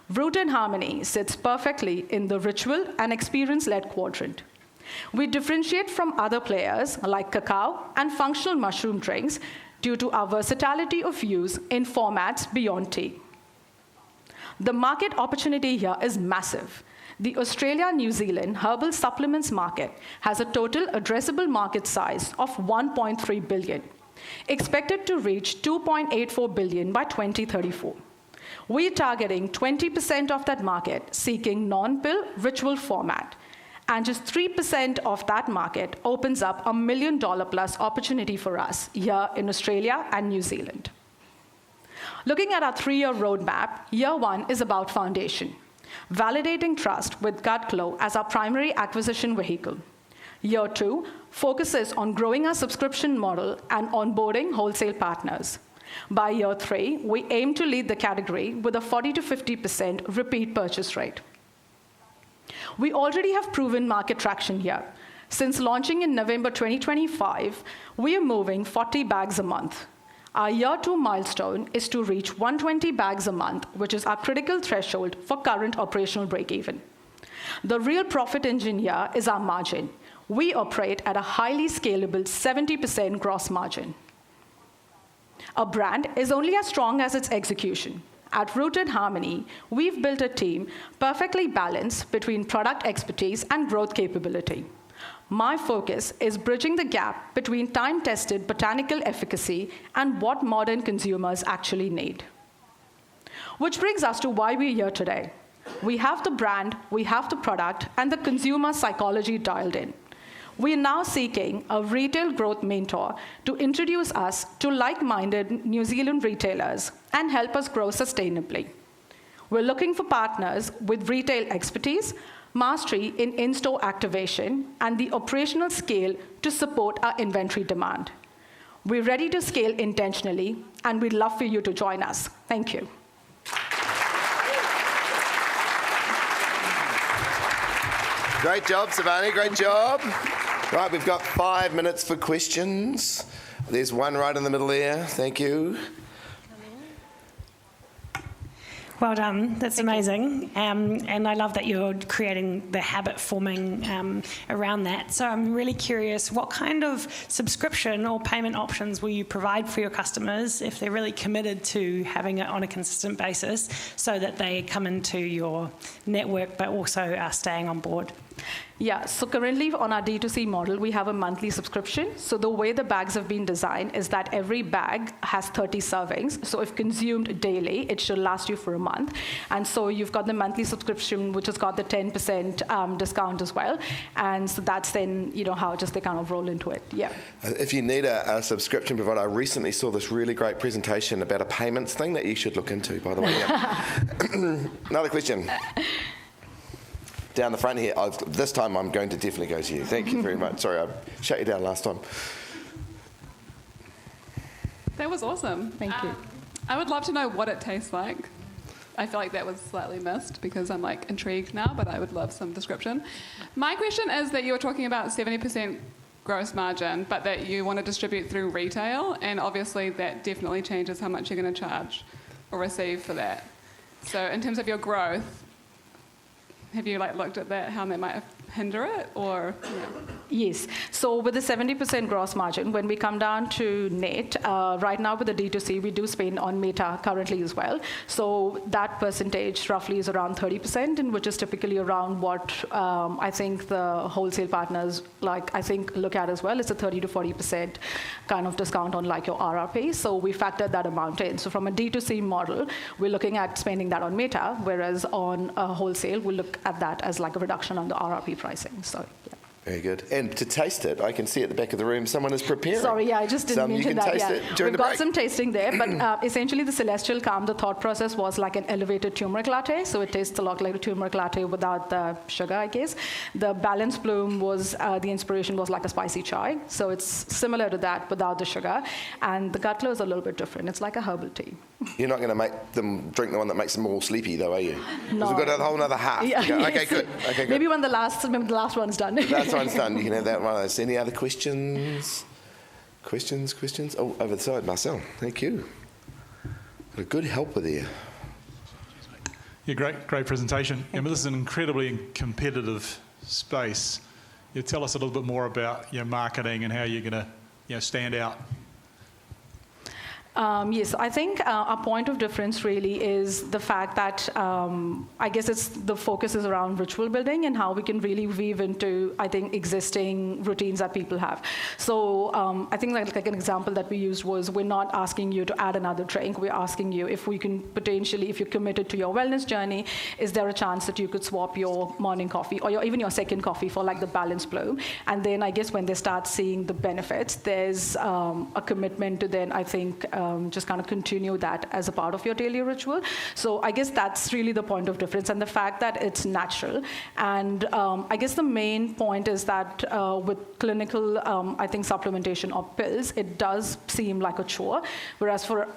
Rooted Harmony sits perfectly in the ritual and experience-led quadrant. We differentiate from other players like cacao and functional mushroom drinks due to our versatility of use in formats beyond tea. The market opportunity here is massive. The Australia-New Zealand herbal supplements market has a total addressable market size of 1.3 billion, expected to reach 2.84 billion by 2034. We're targeting 20% of that market seeking non-pill ritual format, and just 3% of that market opens up $1 million plus opportunity for us here in Australia and New Zealand. Looking at our 3-year roadmap, year 1 is about foundation, validating trust with GutGlow as our primary acquisition vehicle. Year 2 focuses on growing our subscription model and onboarding wholesale partners. By year 3, we aim to lead the category with a 40 to 50% repeat purchase rate. We already have proven market traction here. Since launching in November 2025, we are moving 40 bags a month. Our year 2 milestone is to reach 120 bags a month, which is our critical threshold for current operational break-even. The real profit engine here is our margin. We operate at a highly scalable 70% gross margin. A brand is only as strong as its execution. At Rooted Harmony, we've built a team perfectly balanced between product expertise and growth capability. My focus is bridging the gap between time-tested botanical efficacy and what modern consumers actually need. Which brings us to why we're here today. We have the brand, we have the product, and the consumer psychology dialed in. We are now seeking a retail growth mentor to introduce us to like-minded New Zealand retailers and help us grow sustainably. We're looking for partners with retail expertise, mastery in in-store activation, and the operational scale to support our inventory demand. We're ready to scale intentionally, and we'd love for you to join us. Thank you. Great job, Savani, great job. Right, we've got 5 minutes for questions. There's one right in the middle there, thank you. Well done. That's amazing. And I love that you're creating the habit forming around that. So I'm really curious, what kind of subscription or payment options will you provide for your customers if they're really committed to having it on a consistent basis so that they come into your network but also are staying on board? Yeah, so currently on our D2C model, we have a monthly subscription. So the way the bags have been designed is that every bag has 30 servings. So if consumed daily, it should last you for a month. And so you've got the monthly subscription, which has got the 10% discount as well. And so that's then, how just they kind of roll into it. Yeah. If you need a subscription provider, I recently saw this really great presentation about a payments thing that you should look into, by the way. Yeah. Another question. Down the front here. This time I'm going to definitely go to you. Thank you very much. Sorry, I shut you down last time. That was awesome. Thank you. I would love to know what it tastes like. I feel like that was slightly missed because I'm intrigued now, but I would love some description. My question is that you were talking about 70% gross margin, but that you want to distribute through retail, and obviously that definitely changes how much you're going to charge or receive for that. So in terms of your growth, have you looked at that, how that might hinder it, or? Yeah. Yes. So with the 70% gross margin, when we come down to net, right now with the D2C, we do spend on Meta currently as well. So that percentage roughly is around 30%, and which is typically around what I think the wholesale partners look at as well. It's a 30 to 40% kind of discount on your RRP. So we factored that amount in. So from a D2C model, we're looking at spending that on Meta, whereas on wholesale, we look at that as a reduction on the RRP pricing. So yeah. Very good. And to taste it, I can see at the back of the room someone is preparing. Sorry, I just didn't mention that. You can taste it during the break. We've got some tasting there, but essentially the Celestial Calm, the thought process was like an elevated turmeric latte, so it tastes a lot like a turmeric latte without the sugar, I guess. The Balanced Bloom was, the inspiration was like a spicy chai, so it's similar to that without the sugar. And the Gut Glow is a little bit different. It's like a herbal tea. You're not going to make them drink the one that makes them all sleepy, though, are you? No. We've got a whole other half. Yeah, okay, good. Okay, good. Maybe when the last one's done. The last one's done. You can have that one. Any other questions? Questions? Oh, over the side, Marcel. Thank you. Got a good helper there. Yeah, great presentation. But this is an incredibly competitive space. Tell us a little bit more about your marketing and how you're going to stand out. Yes, I think our point of difference really is the fact that I guess the focus is around ritual building and how we can really weave into, I think, existing routines that people have. So I think like an example that we used was we're not asking you to add another drink. We're asking you if we can potentially, if you're committed to your wellness journey, is there a chance that you could swap your morning coffee or even your second coffee for the Balanced Bloom? And then I guess when they start seeing the benefits, there's a commitment to then, I think, just kind of continue that as a part of your daily ritual. So I guess that's really the point of difference, and the fact that it's natural. And I guess the main point is that with clinical, I think, supplementation of pills, it does seem like a chore, whereas for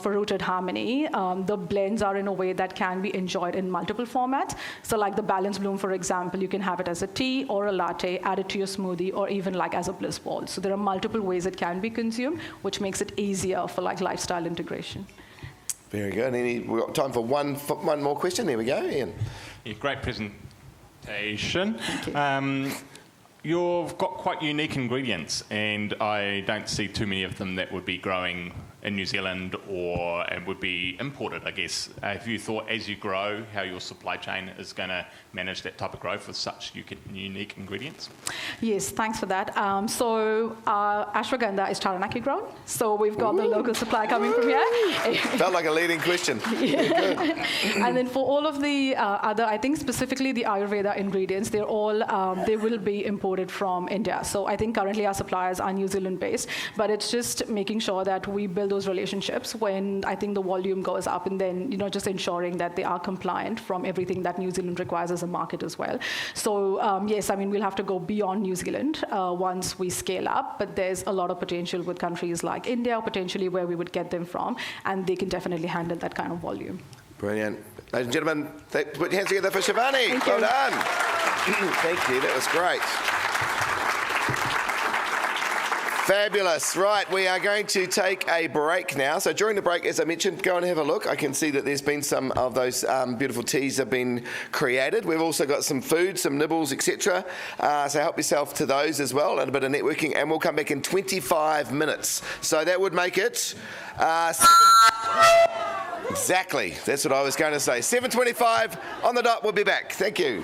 Rooted Harmony, the blends are in a way that can be enjoyed in multiple formats. So like the Balanced Bloom, for example, you can have it as a tea or a latte, add it to your smoothie, or even as a bliss ball. So there are multiple ways it can be consumed, which makes it easier for lifestyle integration. Very good. We've got time for one more question. There we go, Ian. Yeah, great presentation. Thank you. You've got quite unique ingredients, and I don't see too many of them that would be growing in New Zealand and would be imported, I guess. Have you thought, as you grow, how your supply chain is going to manage that type of growth with such unique ingredients? Yes, thanks for that. So ashwagandha is Taranaki grown, so we've got the local supply coming from here. Felt like a leading question. Yeah. And then for all of the other, I think specifically the Ayurveda ingredients, they're all they will be imported imported from India. So I think currently our suppliers are New Zealand based, but it's just making sure that we build those relationships when I think the volume goes up, and then just ensuring that they are compliant from everything that New Zealand requires as a market as well. So yes, I mean, we'll have to go beyond New Zealand once we scale up, but there's a lot of potential with countries like India, potentially where we would get them from, and they can definitely handle that kind of volume. Brilliant. Ladies and gentlemen, put your hands together for Shivani. Well done. Thank you, that was great. Fabulous. Right, we are going to take a break now. So during the break, as I mentioned, go and have a look. I can see that there's been some of those beautiful teas have been created. We've also got some food, some nibbles, etc. So help yourself to those as well, and a bit of networking. And we'll come back in 25 minutes. So that would make it... Exactly. That's what I was going to say. 7:25 on the dot. We'll be back. Thank you.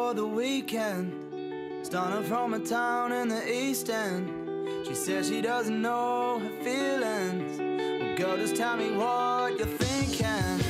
for the weekend. Starting from a town in the East End. She says she doesn't know her feelings. Well, girl, just tell me what you're thinking.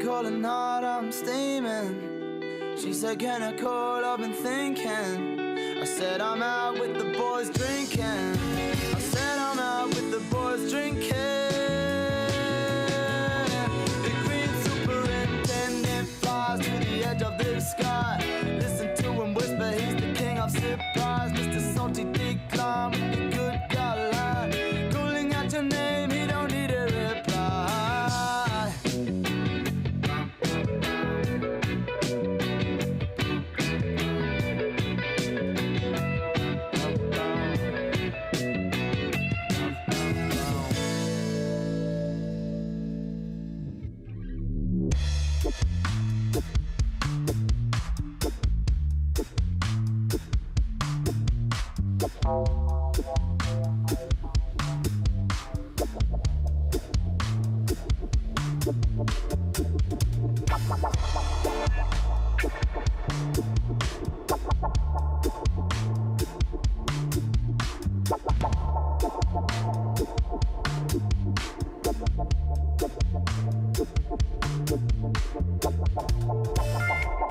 Calling hard, I'm steaming. She said, can I call? I've been thinking. I said, I'm out with the boys drinking. I said, I'm out with the boys drinking. The green superintendent flies to the edge of the sky. Listen to him whisper, he's the king of surprise. Mr. Salty Decline with the good guy line. Calling out your name, he don't need a reply.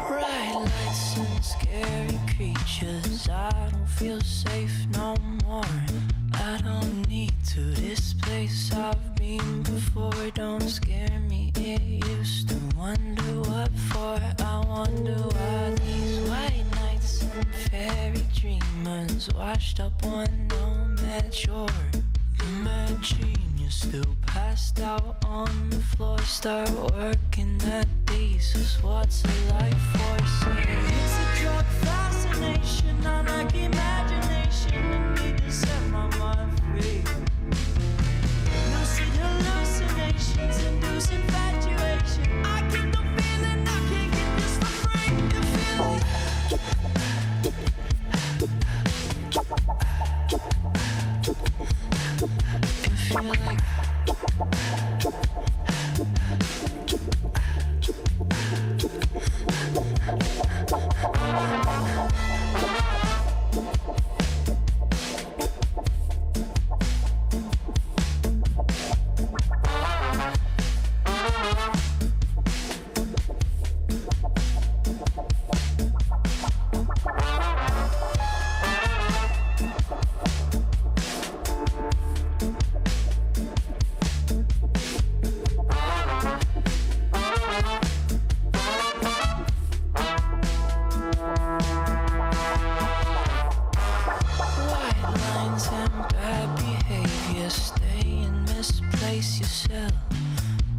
Bright lights and scary creatures. I don't feel safe no more. I don't need to. This place I've been before don't scare me. It used to wonder what for. I wonder why these white nights and fairy dreamers washed up on nomad shore. Imagine you're still passed out on the floor. Start working at thesis. What's a life for sale? It's a drug fascination. I like imagination. I need to set my mind free. Lucid hallucinations induce infatuation. I get the feeling I can't get this for free. The feeling. Feel like shell.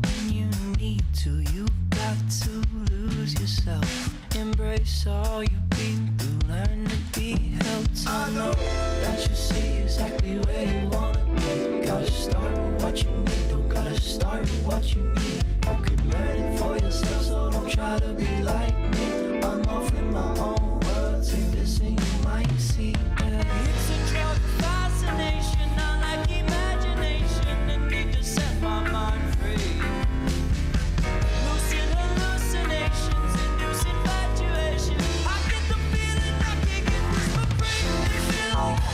When you need to, you got to lose yourself. Embrace all you've been through, learn to be held. I know that you see exactly where you wanna be. Gotta start with what you need, don't gotta start with what you need. You could learn it for yourself, so don't try to be like me. I'm off in my own world, take this and you might see that. It's a drug of fascination, I like imagination, and need to set my mind free. Lucid hallucinations, induce infatuation. I get the feeling I can't get this for free. If you like.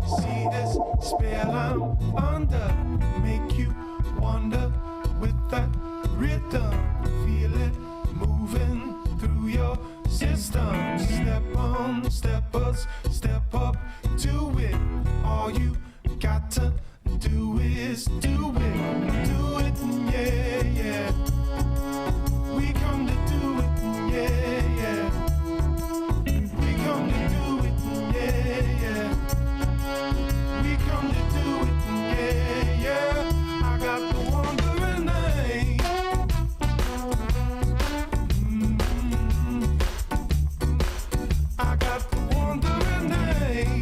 See this spell I'm under, make you wonder with that rhythm. Feel it moving through your system. Step on, steppers, step up to it. All you got to do is do it, yeah, yeah. We come to do it, yeah, yeah. We come to do it, yeah, yeah. We come to do it, yeah, yeah. I got the wandering eye. I got the wandering eye.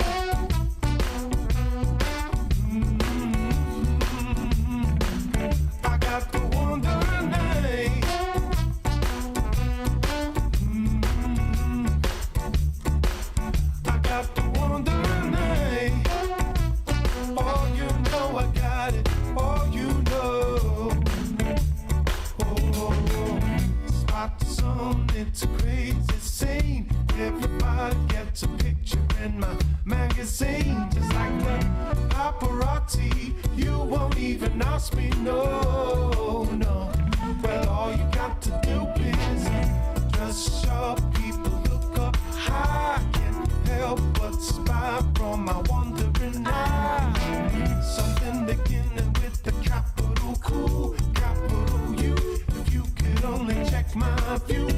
I got the wandering eye. I got the wandering eye. Oh, you know I got it. Oh, you know. Oh, spot the sun, it's a crazy scene. Everybody gets a picture in my magazine. Just like the paparazzi, you won't even ask me, no, no. Well, all you got to do is just show people look up high. Can't help but spy from my wandering eye. Something beginning with the capital Q, capital U. If you could only check my view, we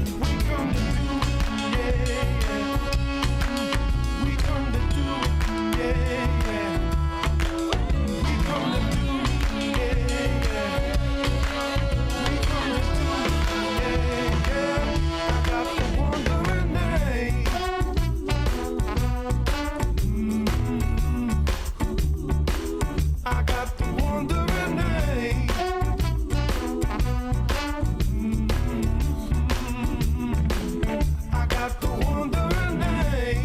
come to do it, yeah, yeah. We come to do it, yeah, yeah. We come to do it, yeah, yeah. We come to do it, yeah, yeah. I got the wandering eye. I got the wandering eye. I got the wandering eye.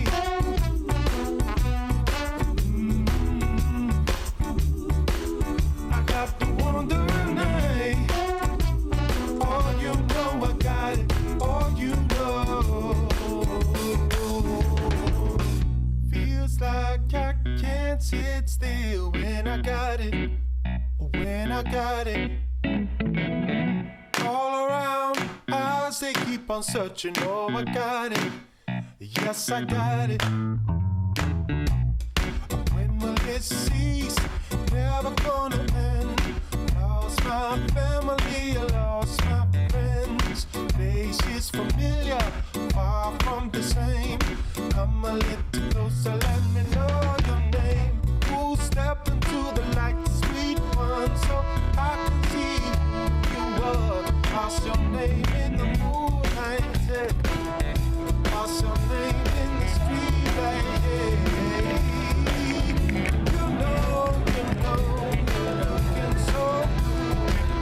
I got the wandering eye. Oh, you know I got it. Oh, you know. Feels like I can't sit still when I got it. When I got it. All around, eyes they keep on searching. Oh, I got it. Yes, I got it. When will it cease? Never gonna end. Lost my family, lost my friends. Faces familiar, far from the same. Come a little closer, let me know your name. Who step into the light, sweet one, so I can see who you were. Lost your name in the moonlight, yeah. Lost your name in the street light, yeah. You know, you're looking so good.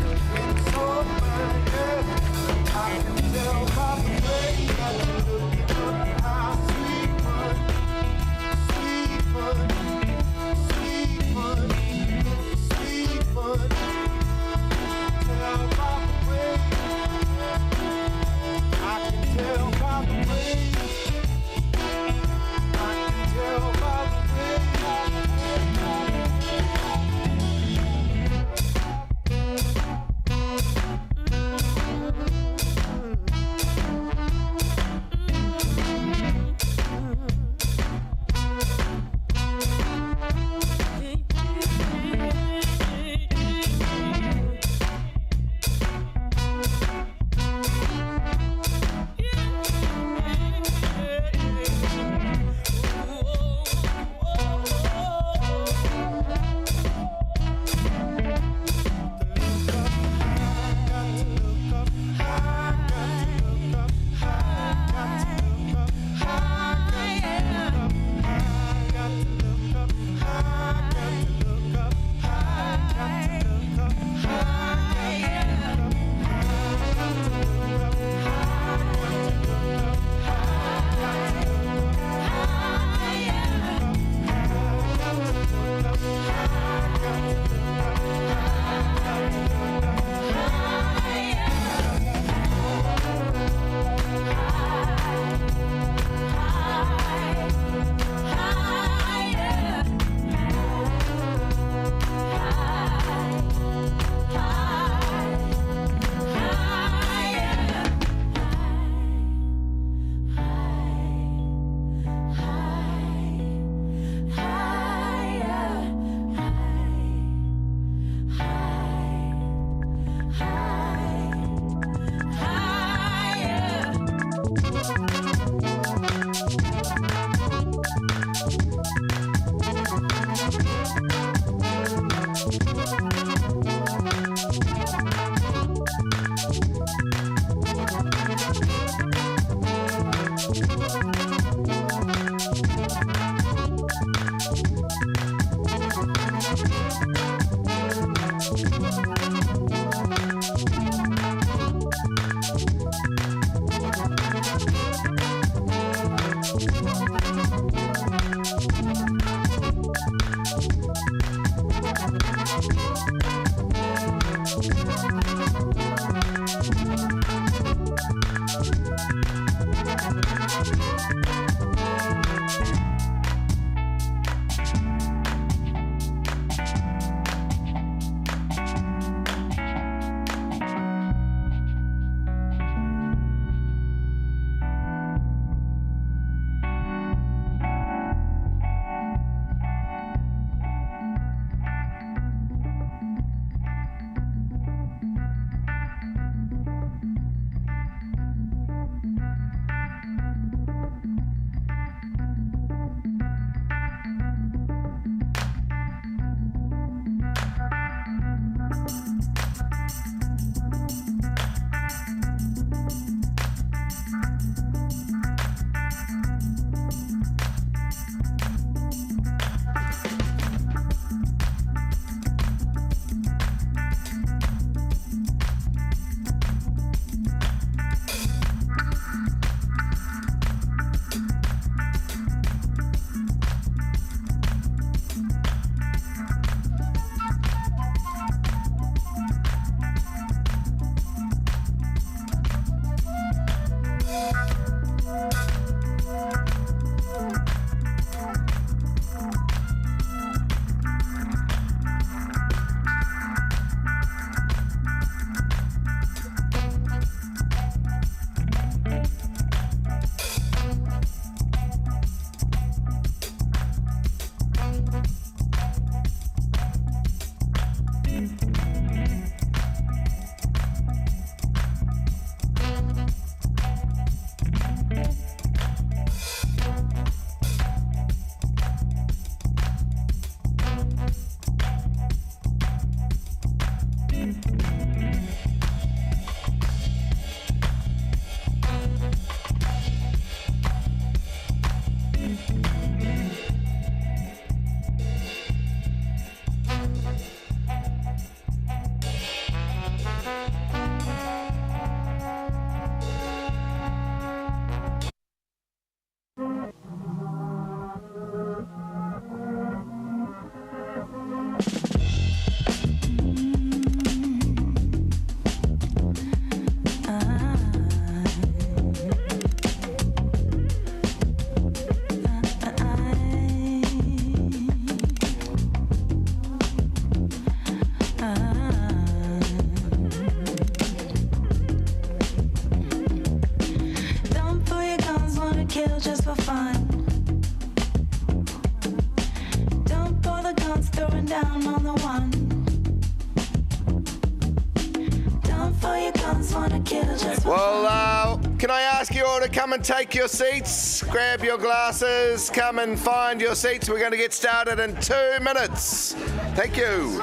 Well, can I ask you all to come and take your seats, grab your glasses, come and find your seats. We're going to get started in 2 minutes. Thank you.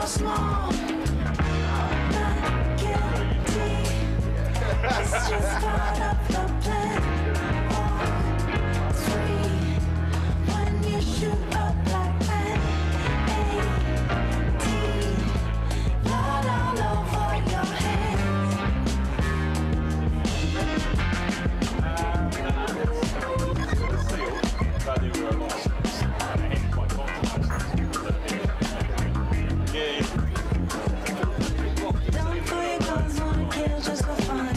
Small, not guilty. It's just part of the plan. 3, when you shoot a black man. 18, blood all over your hands. Don't pull your guns, wanna kill just for fun.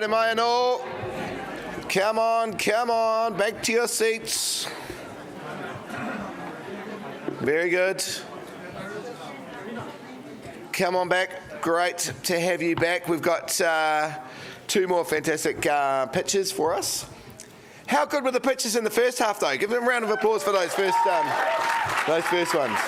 am I in all? Come on, back to your seats. Very good. Come on back. Great to have you back. We've got 2 more fantastic pitches for us. How good were the pitches in the first half, though? Give them a round of applause for those first ones.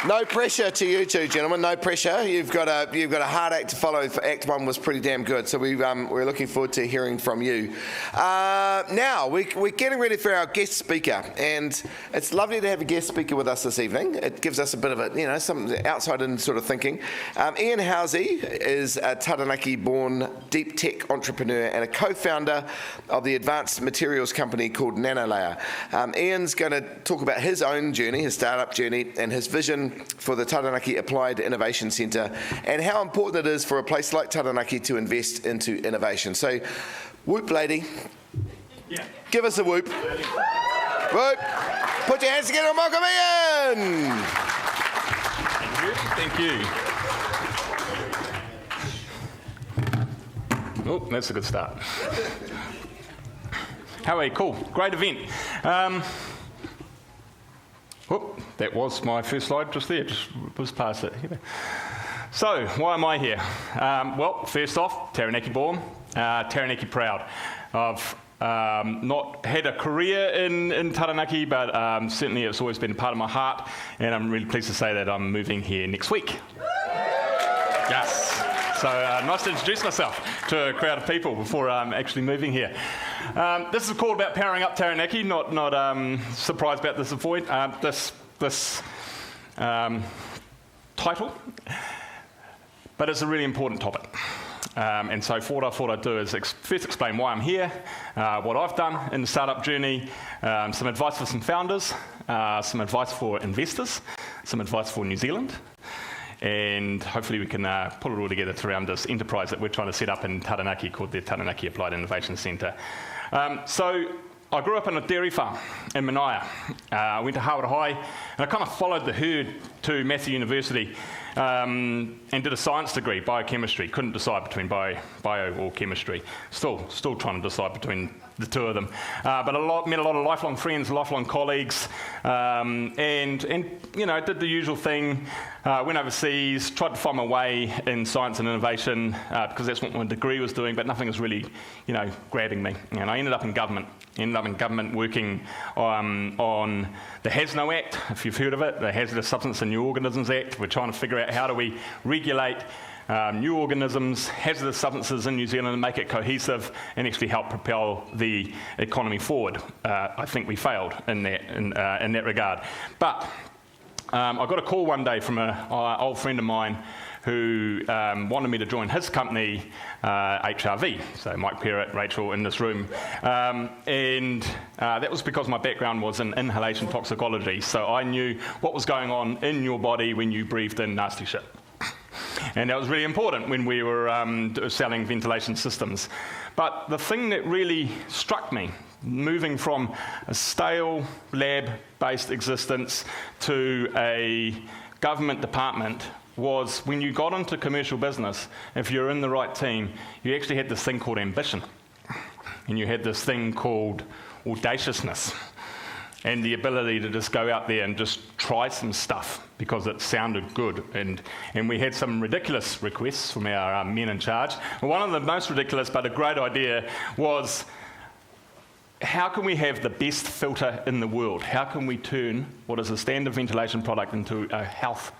No pressure to you two, gentlemen. No pressure. You've got a hard act to follow. Act 1 was pretty damn good, so we're looking forward to hearing from you. Now we're getting ready for our guest speaker, and it's lovely to have a guest speaker with us this evening. It gives us a bit of something outside-in sort of thinking. Ian Housey is a Taranaki-born deep tech entrepreneur and a co-founder of the advanced materials company called Nanolayer. Ian's going to talk about his own journey, his startup journey, and his vision for the Taranaki Applied Innovation Centre and how important it is for a place like Taranaki to invest into innovation. So, whoop, lady. Yeah. Give us a whoop. Whoop. Put your hands together and welcome Ian. Thank you. Oh, that's a good start. How are you? Cool. Great event. That was my first slide just there, just was past it. So, why am I here? Well, first off, Taranaki born, Taranaki proud. I've not had a career in Taranaki, but certainly it's always been a part of my heart, and I'm really pleased to say that I'm moving here next week. Yes. So nice to introduce myself to a crowd of people before actually moving here. This is a call about powering up Taranaki, not surprised about this point. This title, but it's a really important topic. And so what I thought I'd do is first explain why I'm here, what I've done in the startup journey, some advice for some founders, some advice for investors, some advice for New Zealand, and hopefully we can pull it all together around this enterprise that we're trying to set up in Taranaki called the Taranaki Applied Innovation Centre. So I grew up on a dairy farm in Manaia. I went to Harvard High, and I kind of followed the herd to Massey University and did a science degree, biochemistry. Couldn't decide between bio or chemistry. Still trying to decide between the two of them. But met a lot of lifelong friends, lifelong colleagues, and did the usual thing. Went overseas, tried to find my way in science and innovation because that's what my degree was doing, but nothing was really, grabbing me. And I ended up in government. Working on the HASNO Act, if you've heard of it, the Hazardous Substance and New Organisms Act. We're trying to figure out how do we regulate new organisms, hazardous substances in New Zealand and make it cohesive and actually help propel the economy forward. I think we failed in that regard. But I got a call one day from an old friend of mine who wanted me to join his company, HRV. So Mike Perrott, Rachel in this room. And that was because my background was in inhalation toxicology. So I knew what was going on in your body when you breathed in nasty shit. And that was really important when we were selling ventilation systems. But the thing that really struck me, moving from a stale lab-based existence to a government department, was when you got into commercial business, if you're in the right team, you actually had this thing called ambition. And you had this thing called audaciousness. And the ability to just go out there and just try some stuff because it sounded good. And we had some ridiculous requests from our men in charge. And one of the most ridiculous but a great idea was, how can we have the best filter in the world? How can we turn what is a standard ventilation product into a health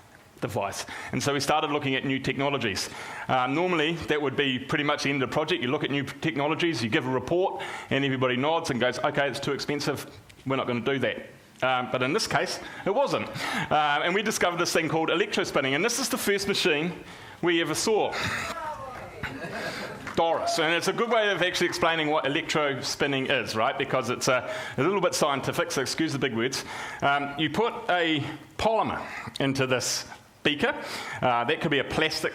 device? And so we started looking at new technologies. Normally, that would be pretty much the end of the project. You look at new technologies, you give a report, and everybody nods and goes, okay, it's too expensive, we're not going to do that. But in this case, it wasn't. And we discovered this thing called electrospinning, and this is the first machine we ever saw. Doris, and it's a good way of actually explaining what electrospinning is, right? Because it's a little bit scientific, so excuse the big words. You put a polymer into this beaker. That could be a plastic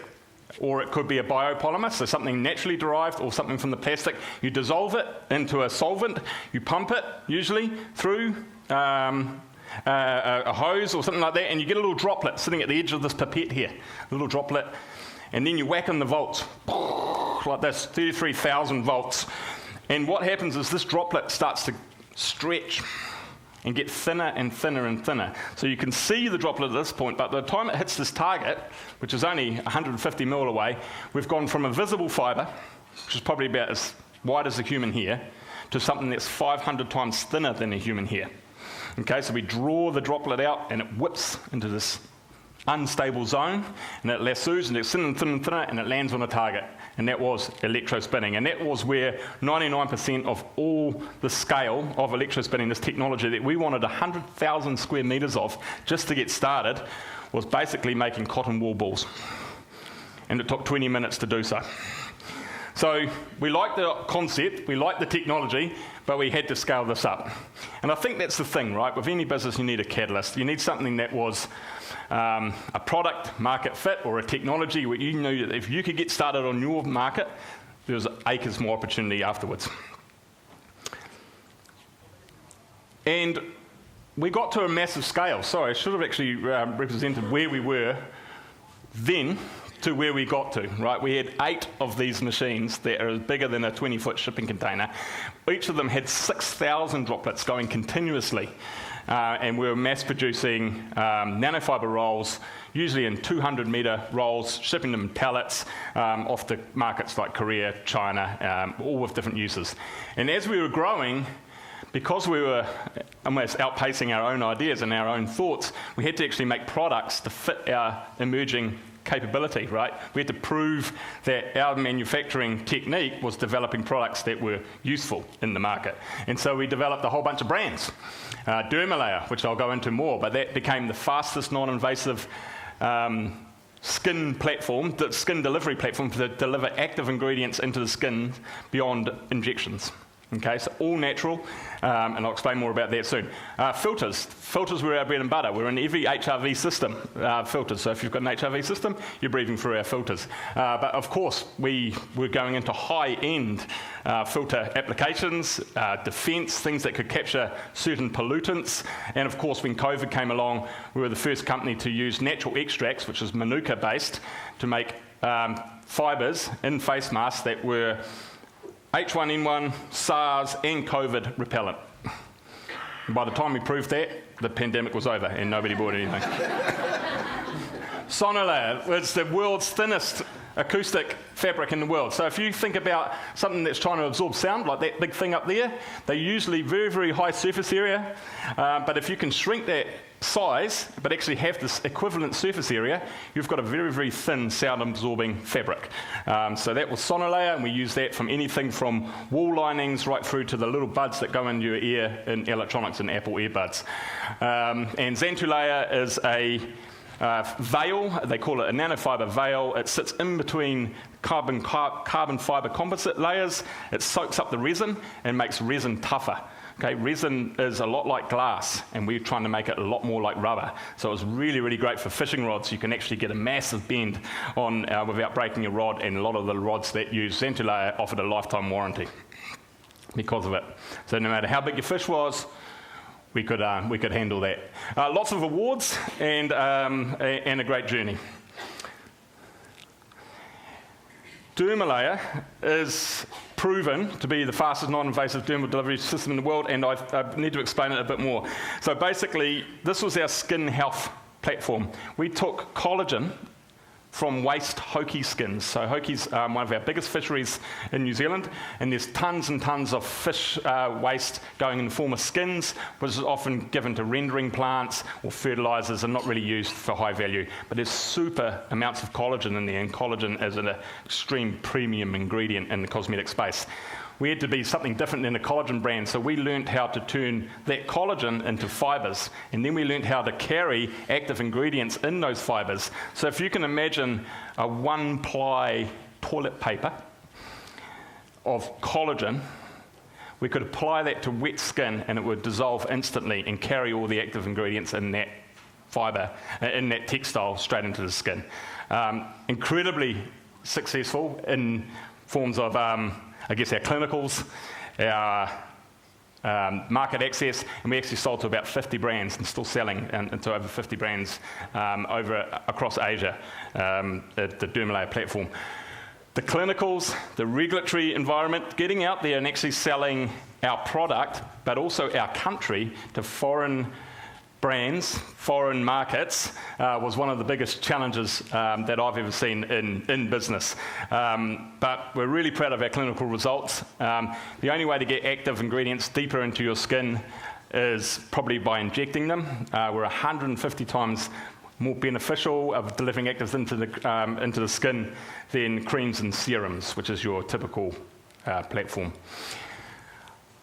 or it could be a biopolymer, so something naturally derived or something from the plastic. You dissolve it into a solvent, you pump it, usually, through a hose or something like that, and you get a little droplet sitting at the edge of this pipette here, a little droplet, and then you whack on the volts. like this, 33,000 volts. And what happens is this droplet starts to stretch and get thinner and thinner and thinner. So you can see the droplet at this point, but by the time it hits this target, which is only 150 mil away, we've gone from a visible fibre, which is probably about as wide as a human hair, to something that's 500 times thinner than a human hair. Okay, so we draw the droplet out and it whips into this unstable zone, and it lassos and it's thinner and thinner and thinner, and it lands on a target. And that was electrospinning. And that was where 99% of all the scale of electrospinning, this technology that we wanted 100,000 square metres of just to get started, was basically making cotton wool balls. And it took 20 minutes to do so. So we liked the concept, we liked the technology, but we had to scale this up. And I think that's the thing, right? With any business, you need a catalyst. You need something that was a product market fit or a technology where you knew that if you could get started on your market, there was acres more opportunity afterwards. And we got to a massive scale. Sorry, I should have actually represented where we were then to where we got to, right? We had 8 of these machines that are bigger than a 20-foot shipping container. Each of them had 6,000 droplets going continuously. And we were mass producing nanofiber rolls, usually in 200-metre rolls, shipping them in pallets off to markets like Korea, China, all with different uses. And as we were growing, because we were almost outpacing our own ideas and our own thoughts, we had to actually make products to fit our emerging capability, right? We had to prove that our manufacturing technique was developing products that were useful in the market. And so we developed a whole bunch of brands. Dermalayer, which I'll go into more, but that became the fastest non-invasive skin platform, the skin delivery platform to deliver active ingredients into the skin beyond injections. Okay, so all natural, and I'll explain more about that soon. Filters. Filters were our bread and butter. We're in every HRV system, filters. So if you've got an HRV system, you're breathing through our filters. But of course, we were going into high-end filter applications, defence, things that could capture certain pollutants. And of course, when COVID came along, we were the first company to use natural extracts, which is Manuka-based, to make fibres in face masks that were H1N1, SARS, and COVID repellent. And by the time we proved that, the pandemic was over and nobody bought anything. Sonolayer was the world's thinnest acoustic fabric in the world. So if you think about something that's trying to absorb sound, like that big thing up there, they're usually very, very high surface area. But if you can shrink that size, but actually have this equivalent surface area, you've got a very, very thin sound-absorbing fabric. So that was Sonolayer, and we use that from anything from wall linings right through to the little buds that go in your ear in electronics and Apple earbuds. And Xantulayer is a veil, they call it a nanofiber veil. It sits in between carbon fiber composite layers. It soaks up the resin and makes resin tougher. Okay, resin is a lot like glass, and we're trying to make it a lot more like rubber. So it was really, really great for fishing rods. You can actually get a massive bend on without breaking your rod, and a lot of the rods that use Xantulayer offered a lifetime warranty because of it. So no matter how big your fish was, we could handle that. Lots of awards and a great journey. Dermalayer is proven to be the fastest non-invasive dermal delivery system in the world, and I need to explain it a bit more. So basically, this was our skin health platform. We took collagen from waste hoki skins. So hoki's one of our biggest fisheries in New Zealand, and there's tons and tons of fish waste going in the form of skins, which is often given to rendering plants or fertilisers and not really used for high value. But there's super amounts of collagen in there, and collagen is an extreme premium ingredient in the cosmetic space. We had to be something different than a collagen brand, so we learnt how to turn that collagen into fibres, and then we learnt how to carry active ingredients in those fibres. So if you can imagine a one-ply toilet paper of collagen, we could apply that to wet skin and it would dissolve instantly and carry all the active ingredients in that fibre, in that textile, straight into the skin. Incredibly successful in forms of I guess our clinicals, our market access, and we actually sold to about 50 brands and still selling to over 50 brands across Asia, the Dermalayer platform. the clinicals, the regulatory environment, getting out there and actually selling our product, but also our country to foreign brands, foreign markets, was one of the biggest challenges that I've ever seen in business. But we're really proud of our clinical results. The only way to get active ingredients deeper into your skin is probably by injecting them. We're 150 times more beneficial of delivering actives into the skin than creams and serums, which is your typical platform.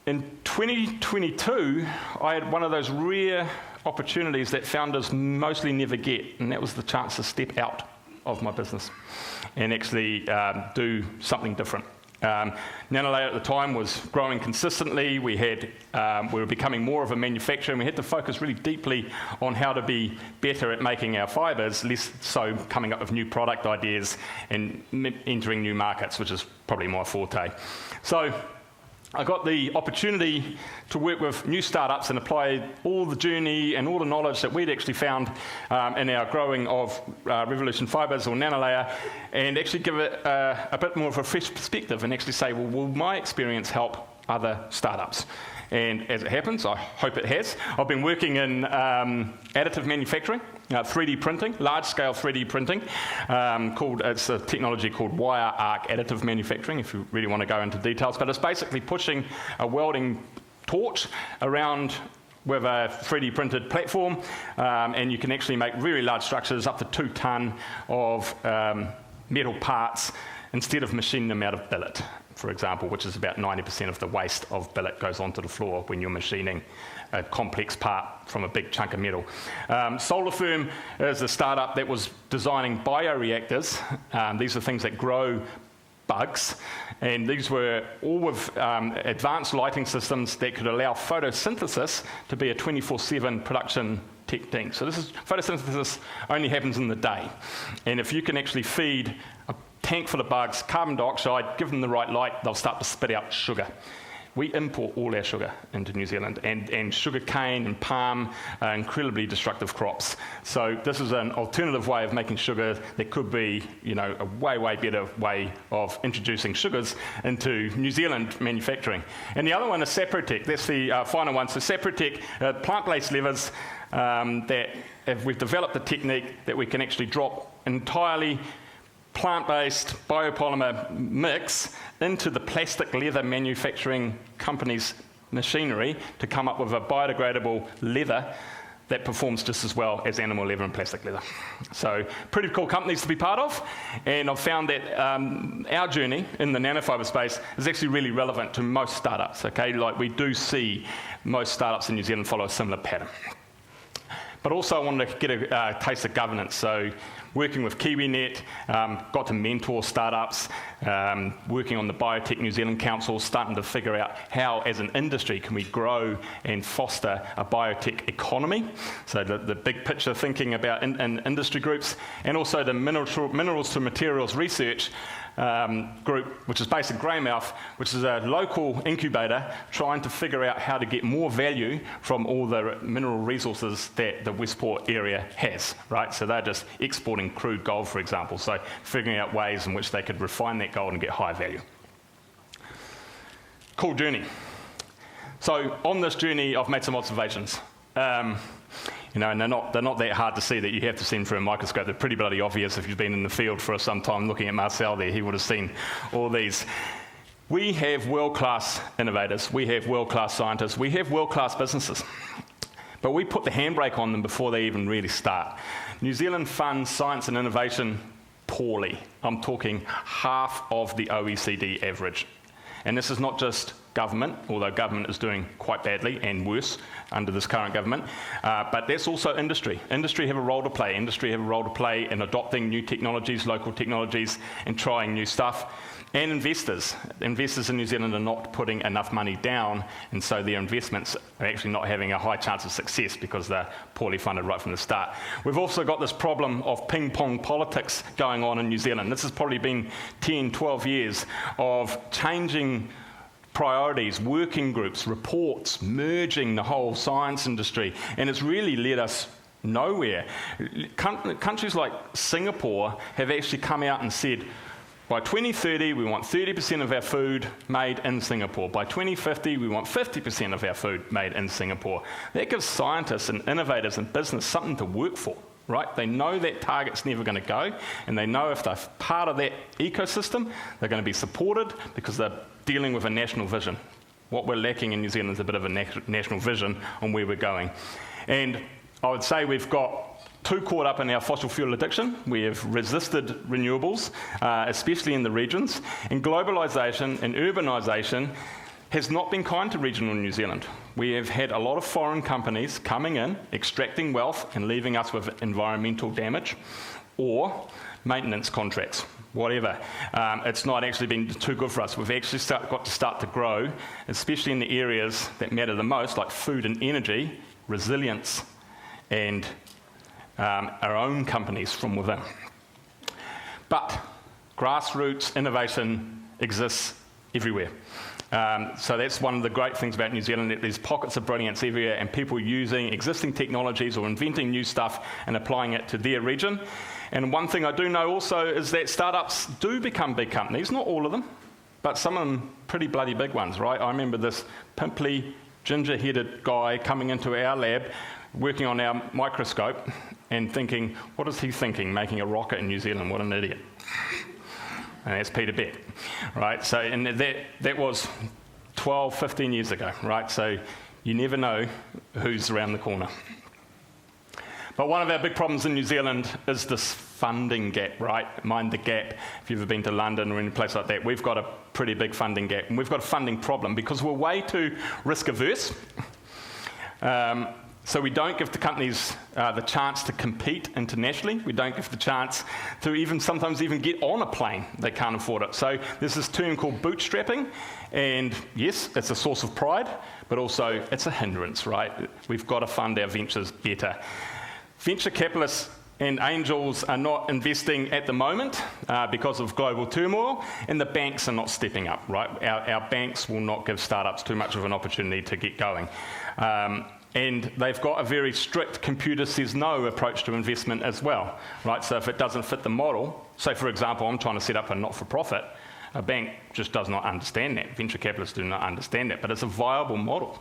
In 2022, I had one of those rare opportunities that founders mostly never get, and that was the chance to step out of my business and actually do something different. Nanolayer at the time was growing consistently. We were becoming more of a manufacturer, and we had to focus really deeply on how to be better at making our fibres, less so coming up with new product ideas and entering new markets, which is probably my forte. So I got the opportunity to work with new startups and apply all the journey and all the knowledge that we'd actually found in our growing of Revolution Fibres or Nanolayer, and actually give it a bit more of a fresh perspective and actually say, well, will my experience help other startups? And as it happens, I hope it has. I've been working in additive manufacturing, 3D printing, large-scale 3D printing. It's a technology called wire arc additive manufacturing, if you really want to go into details. But it's basically pushing a welding torch around with a 3D printed platform, and you can actually make really large structures, up to 2 ton of metal parts, instead of machining them out of billet, for example, which is about 90% of the waste of billet goes onto the floor when you're machining a complex part from a big chunk of metal. SolarFirm is a startup that was designing bioreactors. These are things that grow bugs, and these were all with advanced lighting systems that could allow photosynthesis to be a 24/7 production technique. So photosynthesis only happens in the day, and if you can actually feed a tank full of bugs carbon dioxide, give them the right light, they'll start to spit out sugar. We import all our sugar into New Zealand, and sugar cane and palm are incredibly destructive crops. So this is an alternative way of making sugar that could be, a way better way of introducing sugars into New Zealand manufacturing. And the other one is Saprotec. That's the final one. So Saprotec, plant-based levers that we've developed a technique that we can actually drop entirely plant-based biopolymer mix into the plastic leather manufacturing company's machinery to come up with a biodegradable leather that performs just as well as animal leather and plastic leather. So pretty cool companies to be part of, and I've found that our journey in the nanofiber space is actually really relevant to most startups, okay? Like we do see most startups in New Zealand follow a similar pattern. But also I wanted to get a taste of governance. So working with KiwiNet, got to mentor startups, working on the Biotech New Zealand Council, starting to figure out how, as an industry, can we grow and foster a biotech economy. So the big picture thinking about in industry groups, and also the minerals to materials research group, which is based in Greymouth, which is a local incubator trying to figure out how to get more value from all the mineral resources that the Westport area has, right? So they're just exporting crude gold, for example, so figuring out ways in which they could refine that gold and get high value. Cool journey. So on this journey, I've made some observations. And they're not that hard to see that you have to see them through a microscope. They're pretty bloody obvious if you've been in the field for some time looking at Marcel there. He would have seen all these. We have world-class innovators. We have world-class scientists. We have world-class businesses. But we put the handbrake on them before they even really start. New Zealand funds science and innovation poorly. I'm talking half of the OECD average. And this is not just government, although government is doing quite badly and worse under this current government, but that's also industry. Industry have a role to play. Industry have a role to play in adopting new technologies, local technologies, and trying new stuff. And investors. Investors in New Zealand are not putting enough money down, and so their investments are actually not having a high chance of success because they're poorly funded right from the start. We've also got this problem of ping-pong politics going on in New Zealand. This has probably been 10, 12 years of changing priorities, working groups, reports, merging the whole science industry, and it's really led us nowhere. Countries like Singapore have actually come out and said, By 2030, we want 30% of our food made in Singapore. By 2050, we want 50% of our food made in Singapore. That gives scientists and innovators and business something to work for, right? They know that target's never going to go, and they know if they're part of that ecosystem, they're going to be supported because they're dealing with a national vision. What we're lacking in New Zealand is a bit of a national vision on where we're going. And I would say we've got too caught up in our fossil fuel addiction. We have resisted renewables, especially in the regions. And globalisation and urbanisation has not been kind to regional New Zealand. We have had a lot of foreign companies coming in, extracting wealth and leaving us with environmental damage or maintenance contracts, whatever. It's not actually been too good for us. We've actually got to start to grow, especially in the areas that matter the most, like food and energy, resilience, and our own companies from within. But grassroots innovation exists everywhere. So that's one of the great things about New Zealand, that there's pockets of brilliance everywhere and people using existing technologies or inventing new stuff and applying it to their region. And one thing I do know also is that startups do become big companies, not all of them, but some of them pretty bloody big ones, right? I remember this pimply, ginger-headed guy coming into our lab, working on our microscope and thinking, what is he thinking, making a rocket in New Zealand? What an idiot. And that's Peter Beck, right? So, and that was 12, 15 years ago, right? So you never know who's around the corner. But one of our big problems in New Zealand is this funding gap, right? Mind the gap. If you've ever been to London or any place like that, we've got a pretty big funding gap. And we've got a funding problem because we're way too risk averse. So we don't give the companies the chance to compete internationally. We don't give the chance to sometimes even get on a plane. They can't afford it. So there's this term called bootstrapping. And yes, it's a source of pride, but also it's a hindrance, right? We've got to fund our ventures better. Venture capitalists and angels are not investing at the moment because of global turmoil, and the banks are not stepping up, right? Our banks will not give startups too much of an opportunity to get going. And they've got a very strict computer says no approach to investment as well, right? So if it doesn't fit the model, say for example, I'm trying to set up a not-for-profit, a bank just does not understand that. Venture capitalists do not understand that, but it's a viable model,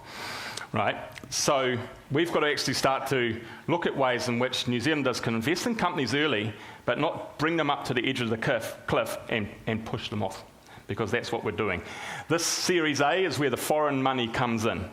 right? So we've got to actually start to look at ways in which New Zealanders can invest in companies early, but not bring them up to the edge of the cliff and push them off, because that's what we're doing. This Series A is where the foreign money comes in.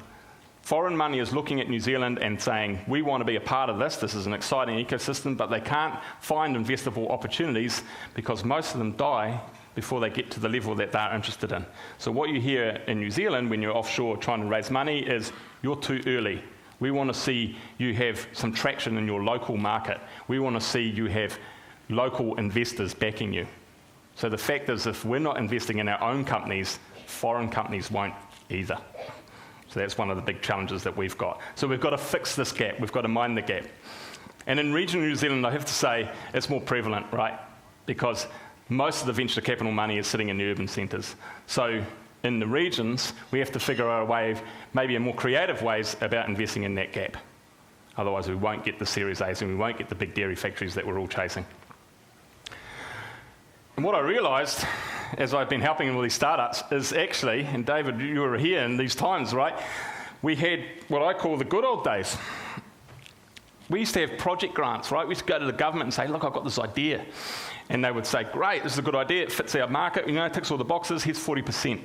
Foreign money is looking at New Zealand and saying, we want to be a part of this. This is an exciting ecosystem, but they can't find investable opportunities because most of them die before they get to the level that they're interested in. So what you hear in New Zealand when you're offshore trying to raise money is, you're too early. We want to see you have some traction in your local market. We want to see you have local investors backing you. So the fact is, if we're not investing in our own companies, foreign companies won't either. So that's one of the big challenges that we've got. So we've got to fix this gap. We've got to mind the gap. And in regional New Zealand, I have to say, it's more prevalent, right? Because most of the venture capital money is sitting in the urban centres. So in the regions, we have to figure out a way, maybe a more creative ways about investing in that gap. Otherwise, we won't get the Series A's and we won't get the big dairy factories that we're all chasing. And what I realised, as I've been helping with these startups, is actually, and David, you were here in these times, right? We had what I call the good old days. We used to have project grants, right? We used to go to the government and say, look, I've got this idea. And they would say, great, this is a good idea, it fits our market, it ticks all the boxes, here's 40%,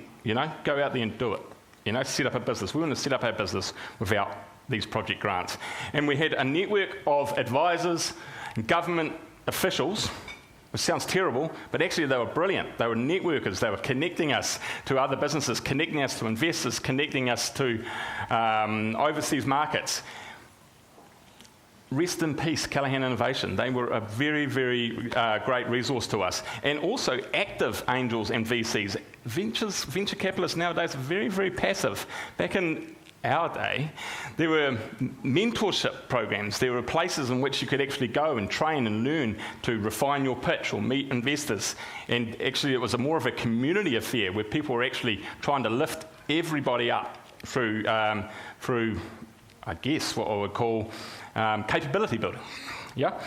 go out there and do it. Set up a business. We want to set up our business without these project grants. And we had a network of advisors and government officials. It sounds terrible, but actually they were brilliant. They were networkers. They were connecting us to other businesses, connecting us to investors, connecting us to overseas markets. Rest in peace, Callaghan Innovation. They were a very, very great resource to us. And also active angels and VCs. Venture capitalists nowadays are very, very passive. Back in our day, there were mentorship programs. There were places in which you could actually go and train and learn to refine your pitch or meet investors. And actually it was more of a community affair where people were actually trying to lift everybody up through I guess, what I would call capability building. Yeah?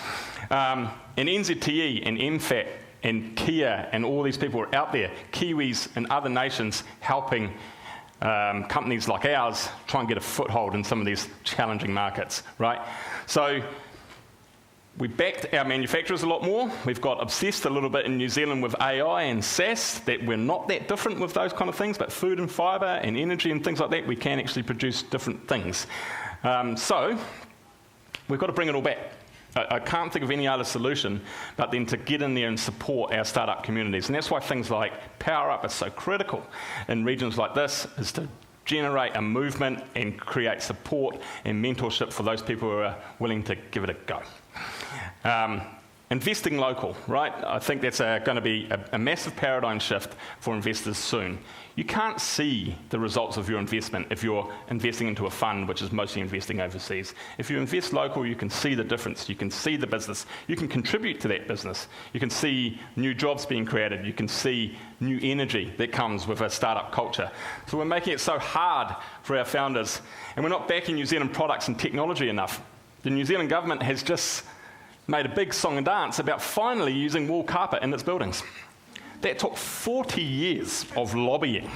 And NZTE and MFAT and Kia and all these people are out there, Kiwis and other nations, helping companies like ours try and get a foothold in some of these challenging markets, right? So we backed our manufacturers a lot more. We've got obsessed a little bit in New Zealand with AI and SaaS, that we're not that different with those kind of things, but food and fibre and energy and things like that, we can actually produce different things. So we've got to bring it all back. I can't think of any other solution but then to get in there and support our startup communities. And that's why things like PowerUp are so critical in regions like this, is to generate a movement and create support and mentorship for those people who are willing to give it a go. Investing local, right? I think that's going to be a massive paradigm shift for investors soon. You can't see the results of your investment if you're investing into a fund which is mostly investing overseas. If you invest local, you can see the difference. You can see the business. You can contribute to that business. You can see new jobs being created. You can see new energy that comes with a startup culture. So we're making it so hard for our founders, and we're not backing New Zealand products and technology enough. The New Zealand government has just made a big song and dance about finally using wool carpet in its buildings. That took 40 years of lobbying.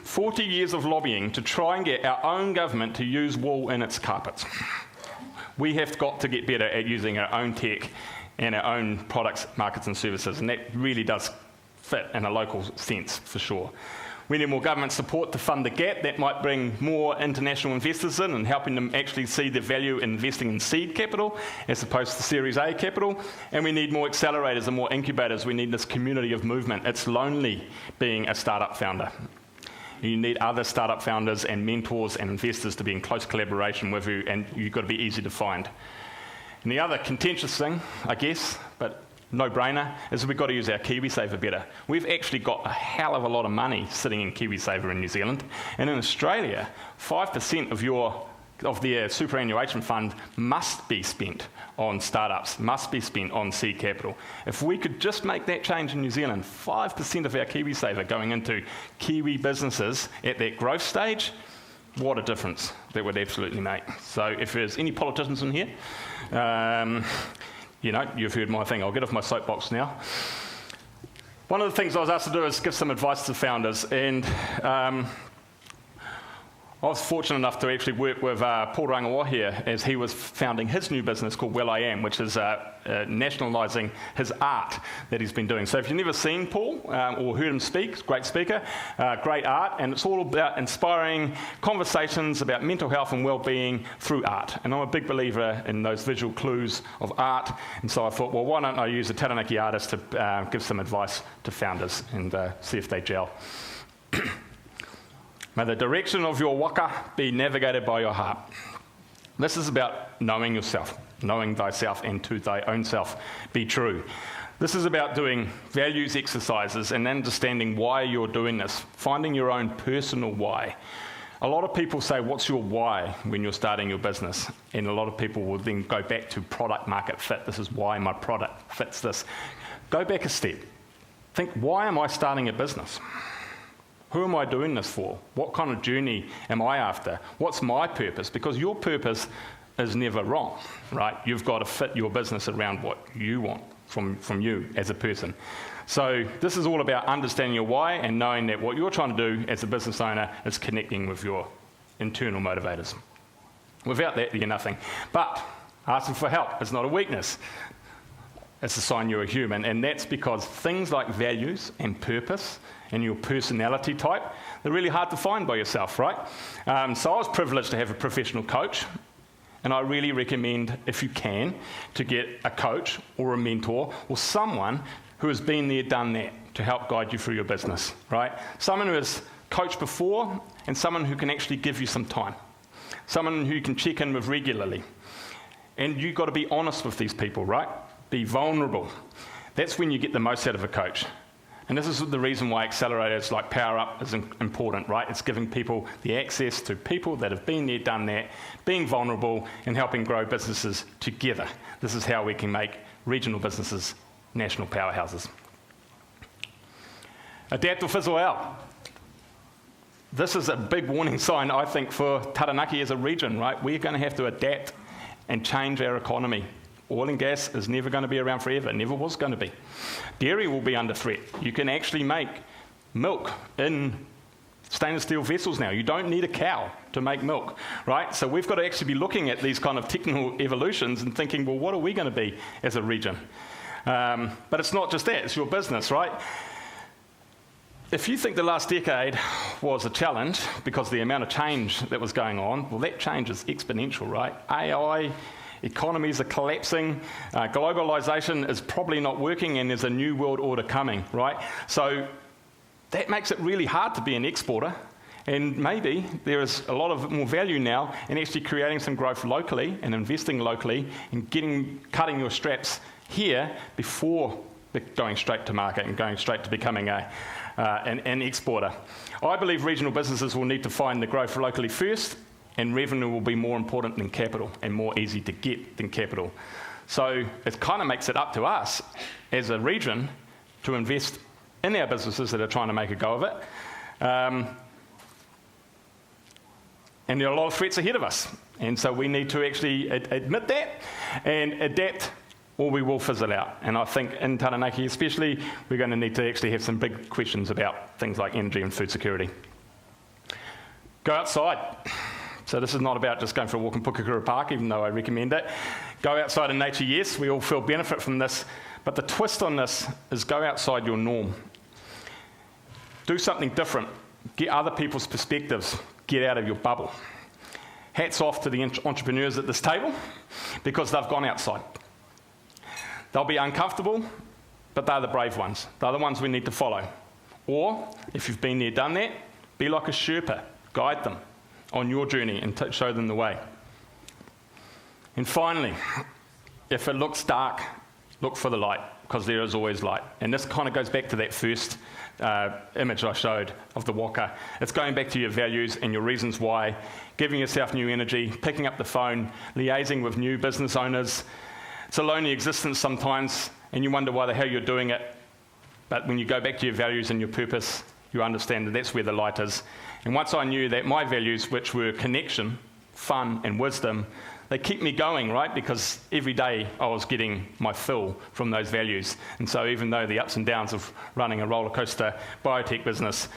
40 years of lobbying to try and get our own government to use wool in its carpets. We have got to get better at using our own tech and our own products, markets and services, and that really does fit in a local sense for sure. We need more government support to fund the gap. That might bring more international investors in and helping them actually see the value in investing in seed capital as opposed to Series A capital. And we need more accelerators and more incubators. We need this community of movement. It's lonely being a startup founder. You need other startup founders and mentors and investors to be in close collaboration with you, and you've got to be easy to find. And the other contentious thing, I guess, but no-brainer, is we've got to use our KiwiSaver better. We've actually got a hell of a lot of money sitting in KiwiSaver in New Zealand. And in Australia, 5% of their superannuation fund must be spent on startups, must be spent on seed capital. If we could just make that change in New Zealand, 5% of our KiwiSaver going into Kiwi businesses at that growth stage, what a difference that would absolutely make. So if there's any politicians in here, you know, you've heard my thing. I'll get off my soapbox now. One of the things I was asked to do is give some advice to founders, and I was fortunate enough to actually work with Paul Rangawa here as he was founding his new business called Well I Am, which is nationalising his art that he's been doing. So if you've never seen Paul or heard him speak, great speaker, great art, and it's all about inspiring conversations about mental health and well-being through art. And I'm a big believer in those visual clues of art, and so I thought, well, why don't I use a Taranaki artist to give some advice to founders and see if they gel. May the direction of your waka be navigated by your heart. This is about knowing yourself, knowing thyself and to thy own self be true. This is about doing values exercises and understanding why you're doing this, finding your own personal why. A lot of people say, what's your why when you're starting your business? And a lot of people will then go back to product market fit. This is why my product fits this. Go back a step. Think, why am I starting a business? Who am I doing this for? What kind of journey am I after? What's my purpose? Because your purpose is never wrong, right? You've got to fit your business around what you want from you as a person. So this is all about understanding your why and knowing that what you're trying to do as a business owner is connecting with your internal motivators. Without that, you're nothing. But asking for help is not a weakness. It's a sign you're a human, and that's because things like values and purpose and your personality type, they're really hard to find by yourself, right? So I was privileged to have a professional coach, and I really recommend, if you can, to get a coach or a mentor or someone who has been there, done that, to help guide you through your business, right? Someone who has coached before and someone who can actually give you some time. Someone who you can check in with regularly. And you've got to be honest with these people, right? Be vulnerable. That's when you get the most out of a coach. And this is the reason why accelerators like PowerUp is important, right? It's giving people the access to people that have been there, done that, being vulnerable and helping grow businesses together. This is how we can make regional businesses national powerhouses. Adapt or fizzle out. This is a big warning sign, I think, for Taranaki as a region, right? We're going to have to adapt and change our economy, Oil and gas is never going to be around forever, never was going to be. Dairy will be under threat. You can actually make milk in stainless steel vessels now. You don't need a cow to make milk, right? So we've got to actually be looking at these kind of technical evolutions and thinking, well, what are we going to be as a region? But it's not just that, it's your business, right? If you think the last decade was a challenge because of the amount of change that was going on, well, that change is exponential, right? AI, economies are collapsing, globalization is probably not working, and there's a new world order coming, right? So that makes it really hard to be an exporter, and maybe there is a lot of more value now in actually creating some growth locally and investing locally and cutting your straps here before going straight to market and going straight to becoming an exporter. I believe regional businesses will need to find the growth locally first, and revenue will be more important than capital and more easy to get than capital. So it kind of makes it up to us as a region to invest in our businesses that are trying to make a go of it. And there are a lot of threats ahead of us. And so we need to actually admit that and adapt, or we will fizzle out. And I think in Taranaki especially, we're going to need to actually have some big questions about things like energy and food security. Go outside. So this is not about just going for a walk in Pukekura Park, even though I recommend it. Go outside in nature, yes, we all feel benefit from this. But the twist on this is go outside your norm. Do something different. Get other people's perspectives. Get out of your bubble. Hats off to the entrepreneurs at this table because they've gone outside. They'll be uncomfortable, but they're the brave ones. They're the ones we need to follow. Or, if you've been there, done that, be like a Sherpa. Guide them on your journey and show them the way. And finally, if it looks dark, look for the light, because there is always light. And this kind of goes back to that first image I showed of the waka. It's going back to your values and your reasons why, giving yourself new energy, picking up the phone, liaising with new business owners. It's a lonely existence sometimes, and you wonder why the hell you're doing it. But when you go back to your values and your purpose, you understand that that's where the light is. And once I knew that my values, which were connection, fun, and wisdom, they keep me going, right? Because every day I was getting my fill from those values. And so even though the ups and downs of running a roller coaster biotech business,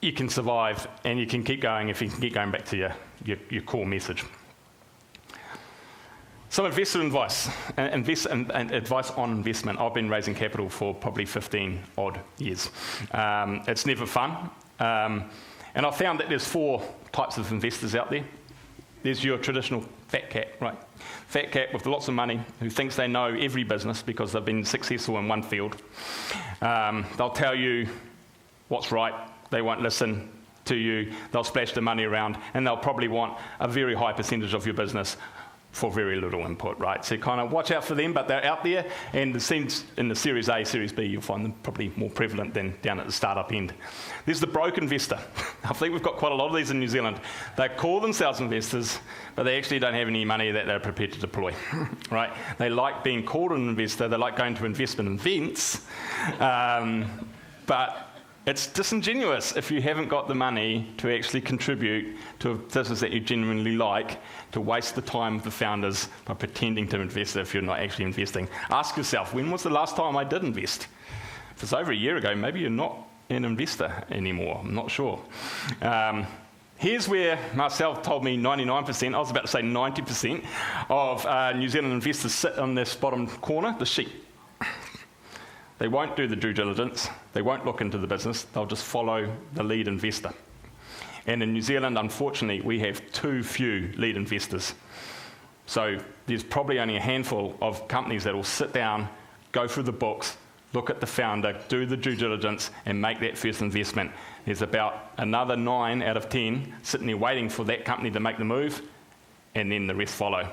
you can survive and you can keep going if you can keep going back to your core message. Some investor advice, and advice on investment. I've been raising capital for probably 15 odd years. It's never fun. And I found that there's 4 types of investors out there. There's your traditional fat cat, right? Fat cat with lots of money who thinks they know every business because they've been successful in one field. They'll tell you what's right. They won't listen to you. They'll splash the money around, and they'll probably want a very high percentage of your business for very little input, right? So kind of watch out for them, but they're out there, and in the Series A, Series B, you'll find them probably more prevalent than down at the startup end. There's the broke investor. I think we've got quite a lot of these in New Zealand. They call themselves investors, but they actually don't have any money that they're prepared to deploy, right? They like being called an investor, they like going to investment events, but it's disingenuous if you haven't got the money to actually contribute to a business that you genuinely like, to waste the time of the founders by pretending to invest if you're not actually investing. Ask yourself, when was the last time I did invest? If it's over a year ago, maybe you're not an investor anymore. I'm not sure. Here's where Marcel told me 99%, I was about to say 90% of New Zealand investors sit on this bottom corner, the sheep. They won't do the due diligence, they won't look into the business, they'll just follow the lead investor. And in New Zealand, unfortunately, we have too few lead investors. So there's probably only a handful of companies that will sit down, go through the books, look at the founder, do the due diligence, and make that first investment. There's about another 9 out of 10 sitting there waiting for that company to make the move, and then the rest follow.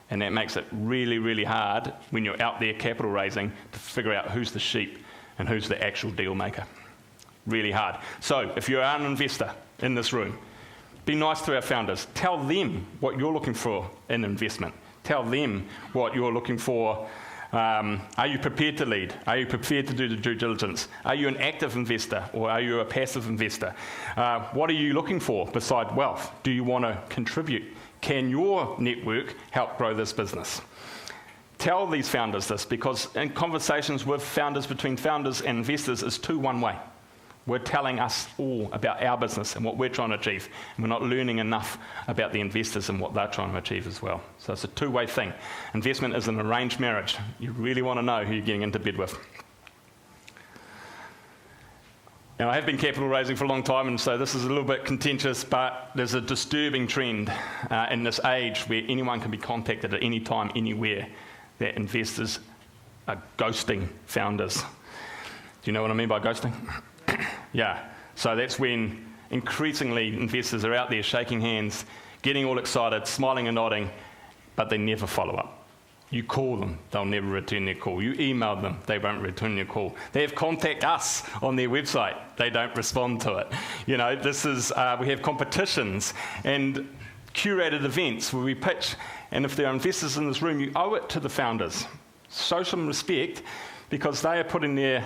And that makes it really, really hard when you're out there capital raising to figure out who's the sheep and who's the actual deal maker. Really hard. So if you're an investor in this room, be nice to our founders. Tell them what you're looking for in investment. Tell them what you're looking for. Are you prepared to lead? Are you prepared to do the due diligence? Are you an active investor or are you a passive investor? What are you looking for besides wealth? Do you want to contribute? Can your network help grow this business? tell these founders this, because in conversations with founders, between founders and investors, is one way. We're telling us all about our business and what we're trying to achieve, and we're not learning enough about the investors and what they're trying to achieve as well. So it's a two-way thing. Investment is an arranged marriage. You really want to know who you're getting into bed with. Now, I have been capital raising for a long time, and so this is a little bit contentious, but there's a disturbing trend in this age where anyone can be contacted at any time, anywhere, that investors are ghosting founders. Do you know what I mean by ghosting? Yeah. So that's when increasingly investors are out there shaking hands, getting all excited, smiling and nodding, but they never follow up. You call them, they'll never return their call. You email them, they won't return your call. They have contact us on their website, they don't respond to it. You know, this is, we have competitions and curated events where we pitch, and if there are investors in this room, you owe it to the founders. Show some respect, because they are putting their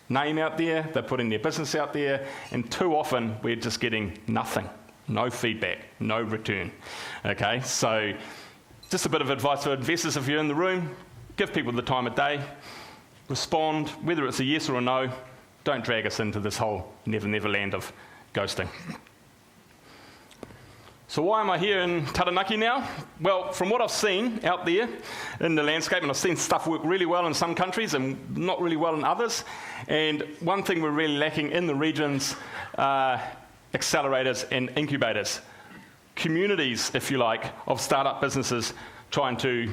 name out there, they're putting their business out there, and too often we're just getting nothing. No feedback, no return. Okay, so just a bit of advice for investors if you're in the room, give people the time of day, respond, whether it's a yes or a no, don't drag us into this whole never land of ghosting. So why am I here in Taranaki now? Well, from what I've seen out there in the landscape, and I've seen stuff work really well in some countries and not really well in others, and one thing we're really lacking in the regions are accelerators and incubators. Communities, if you like, of startup businesses trying to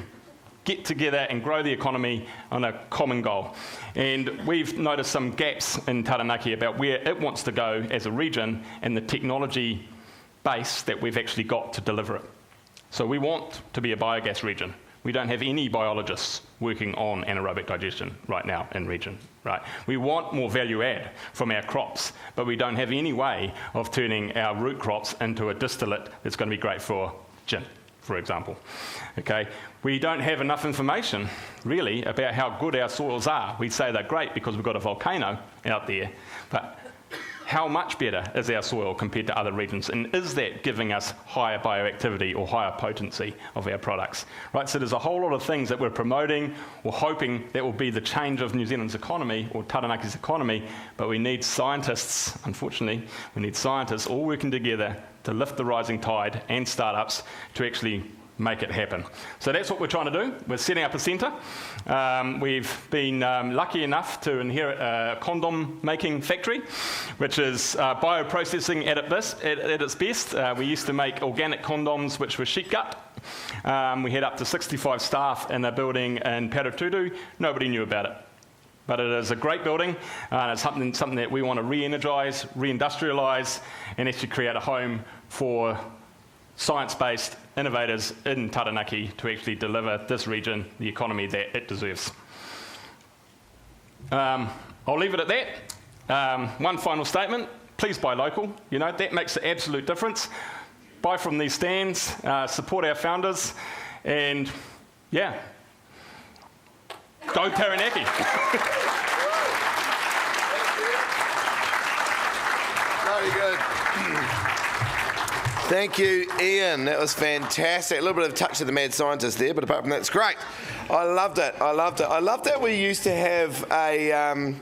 get together and grow the economy on a common goal. And we've noticed some gaps in Taranaki about where it wants to go as a region and the technology base that we've actually got to deliver it. So we want to be a biogas region. We don't have any biologists working on anaerobic digestion right now in region, right? We want more value add from our crops, but we don't have any way of turning our root crops into a distillate that's going to be great for gin, for example. Okay? We don't have enough information, really, about how good our soils are. We say they're great because we've got a volcano out there, but how much better is our soil compared to other regions? And is that giving us higher bioactivity or higher potency of our products? Right, so there's a whole lot of things that we're promoting or hoping that will be the change of New Zealand's economy or Taranaki's economy, but we need scientists, unfortunately, we need scientists all working together to lift the rising tide and startups to actually make it happen. So that's what we're trying to do. We're setting up a centre. We've been lucky enough to inherit a condom making factory, which is bioprocessing at its best. We used to make organic condoms, which were sheep gut. We had up to 65 staff in a building in Paratutu. Nobody knew about it. But it is a great building, and it's something that we want to re-energise, re-industrialise, and actually create a home for science-based innovators in Taranaki to actually deliver this region the economy that it deserves. I'll leave it at that. One final statement, please buy local. You know, that makes an absolute difference. Buy from these stands, support our founders, and yeah, go Taranaki. Very good. Thank you, Ian. That was fantastic. A little bit of touch of the mad scientist there, but apart from that, it's great. I loved it. I loved that we used to have a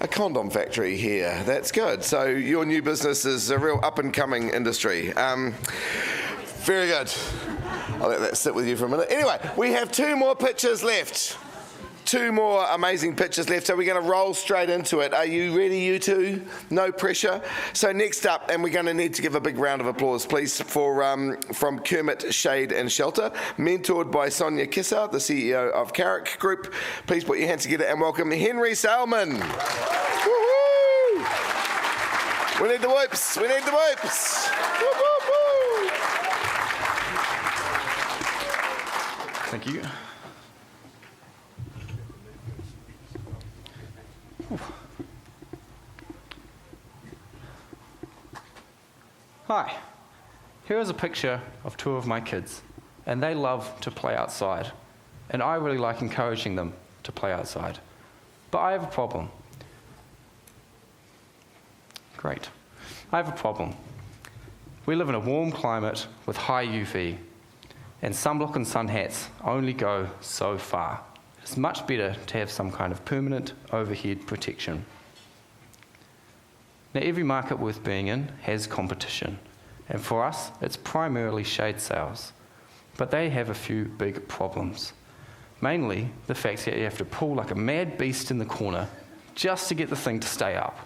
condom factory here. That's good. So your new business is a real up-and-coming industry. Very good. I'll let that sit with you for a minute. Anyway, we have two more pictures left. Two more amazing pictures left, so we're going to roll straight into it. Are you ready, you two? No pressure. So next up, and we're going to need to give a big round of applause, please, for from Kermit Shade and Shelter, mentored by Sonia Kisser, the CEO of Carrick Group. Please put your hands together and welcome Henry Salmon. Woo-hoo! We need the whoops. We need the whoops. Woo-hoo-hoo! Thank you. Hi, here is a picture of two of my kids, and they love to play outside, and I really like encouraging them to play outside. But I have a problem. Great. I have a problem. We live in a warm climate with high UV, And sunblock and sun hats only go so far. It's much better to have some kind of permanent overhead protection. Now, every market worth being in has competition, and for us, it's primarily shade sales. But they have a few big problems. Mainly, the fact that you have to pull like a mad beast in the corner just to get the thing to stay up.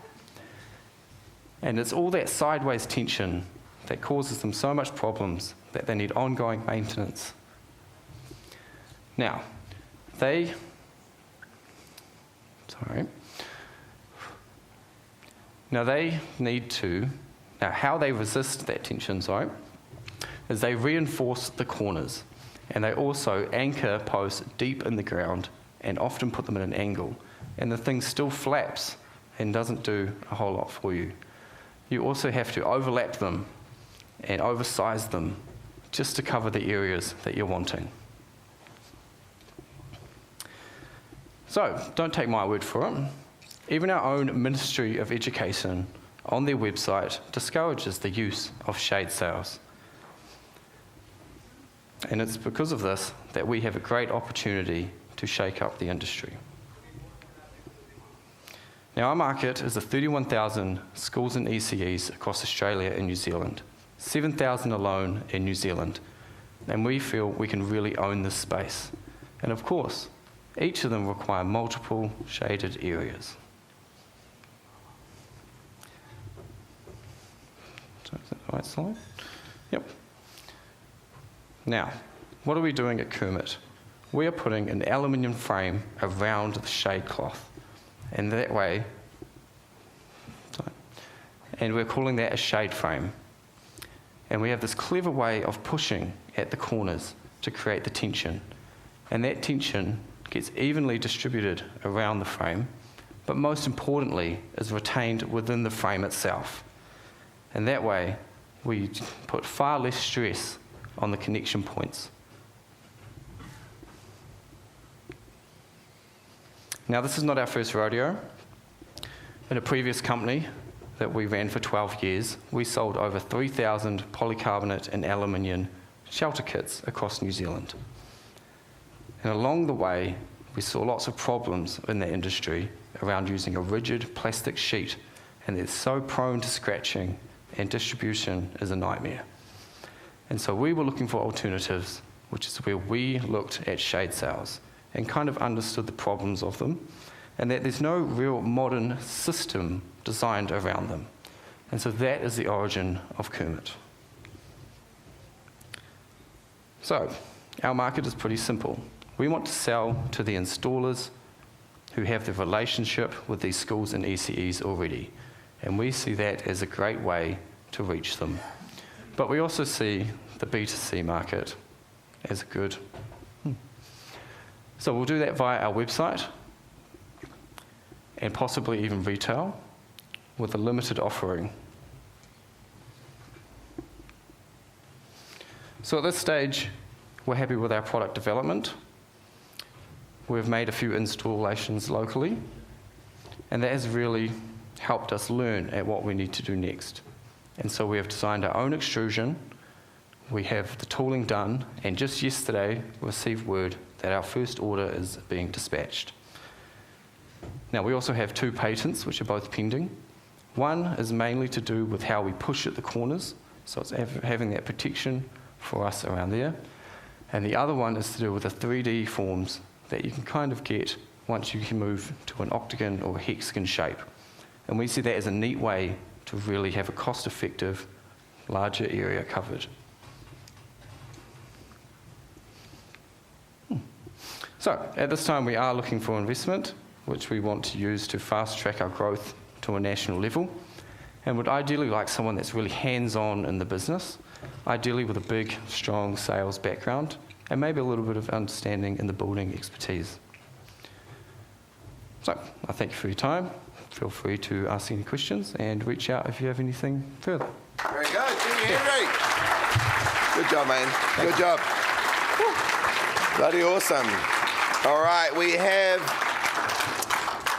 And it's all that sideways tension that causes them so much problems that they need ongoing maintenance. Now, how they resist that tension, is they reinforce the corners, and they also anchor posts deep in the ground and often put them at an angle, and the thing still flaps and doesn't do a whole lot for you. You also have to overlap them and oversize them just to cover the areas that you're wanting. So, don't take my word for it. Even our own Ministry of Education on their website discourages the use of shade sails. And it's because of this that we have a great opportunity to shake up the industry. Now, our market is the 31,000 schools and ECEs across Australia and New Zealand, 7,000 alone in New Zealand, and we feel we can really own this space. And of course, each of them require multiple shaded areas. So is that the right slide? Yep. Now, what are we doing at Kermit? We are putting an aluminium frame around the shade cloth, and that way, and we're calling that a shade frame. And we have this clever way of pushing at the corners to create the tension, and that tension gets evenly distributed around the frame, but most importantly is retained within the frame itself. And that way, we put far less stress on the connection points. Now, this is not our first rodeo. In a previous company that we ran for 12 years, we sold over 3,000 polycarbonate and aluminium shelter kits across New Zealand. And along the way, we saw lots of problems in the industry around using a rigid plastic sheet, and it's so prone to scratching, and distribution is a nightmare. And so we were looking for alternatives, which is where we looked at shade sails and kind of understood the problems of them, and that there's no real modern system designed around them. And so that is the origin of Kermit. So, our market is pretty simple. We want to sell to the installers who have the relationship with these schools and ECEs already, and we see that as a great way to reach them. But we also see the B2C market as good. So we'll do that via our website and possibly even retail with a limited offering. So at this stage, we're happy with our product development. We've made a few installations locally, and that has really helped us learn at what we need to do next. And so we have designed our own extrusion, we have the tooling done, and just yesterday received word that our first order is being dispatched. Now, we also have 2 patents which are both pending. One is mainly to do with how we push at the corners, so it's having that protection for us around there. And the other one is to do with the 3D forms that you can kind of get once you can move to an octagon or a hexagon shape. And we see that as a neat way to really have a cost-effective, larger area covered. So, at this time we are looking for investment, which we want to use to fast-track our growth to a national level, and would ideally like someone that's really hands-on in the business, ideally with a big, strong sales background, and maybe a little bit of understanding in the building expertise. So, I thank you for your time. Feel free to ask any questions and reach out if you have anything further. Very good. Thank you, Henry. Good job, man. Good job. Bloody awesome. All right, we have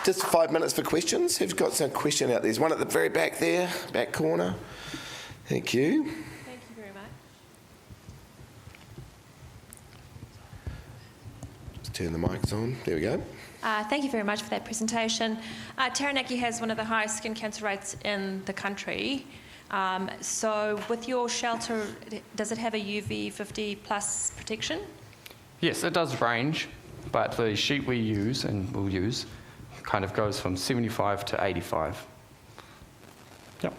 just 5 minutes for questions. Who's got some question out there? There's one at the very back there, back corner. Thank you. Thank you very much. Turn the mics on. There we go. Thank you very much for that presentation. Taranaki has one of the highest skin cancer rates in the country. So with your shelter, does it have a UV 50 plus protection? Yes, it does range, but the sheet we use and will use kind of goes from 75 to 85. Yep.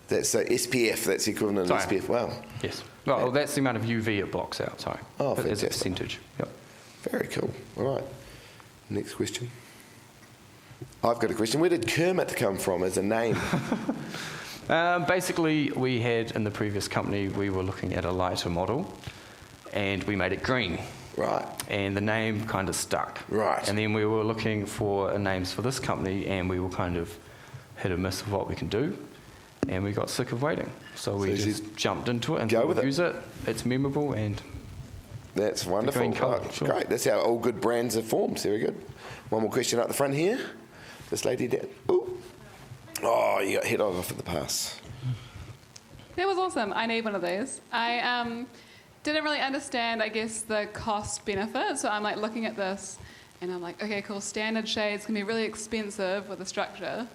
That's SPF, that's the equivalent of SPF. Wow. Yes. Well, that's the amount of UV it blocks out, sorry. Oh, but as a fantastic. percentage. Yep. Very cool. All right. Next question. I've got a question. Where did Kermit come from as a name? Basically, we had in the previous company, we were looking at a lighter model, and we made it green. Right. And the name kind of stuck. Right. And then we were looking for names for this company, and we were kind of hit or miss with what we can do, and we got sick of waiting. So we just jumped into it and go with it. use it. It's memorable and That's wonderful. green colour, Right, sure. Great. That's how all good brands are formed. Very good. One more question up the front here. This lady down. Ooh. Oh, you got hit off at the pass. That was awesome. I need one of these. I didn't really understand, I guess, the cost benefit. So I'm like looking at this and I'm like, okay, cool, standard shades can be really expensive with a structure.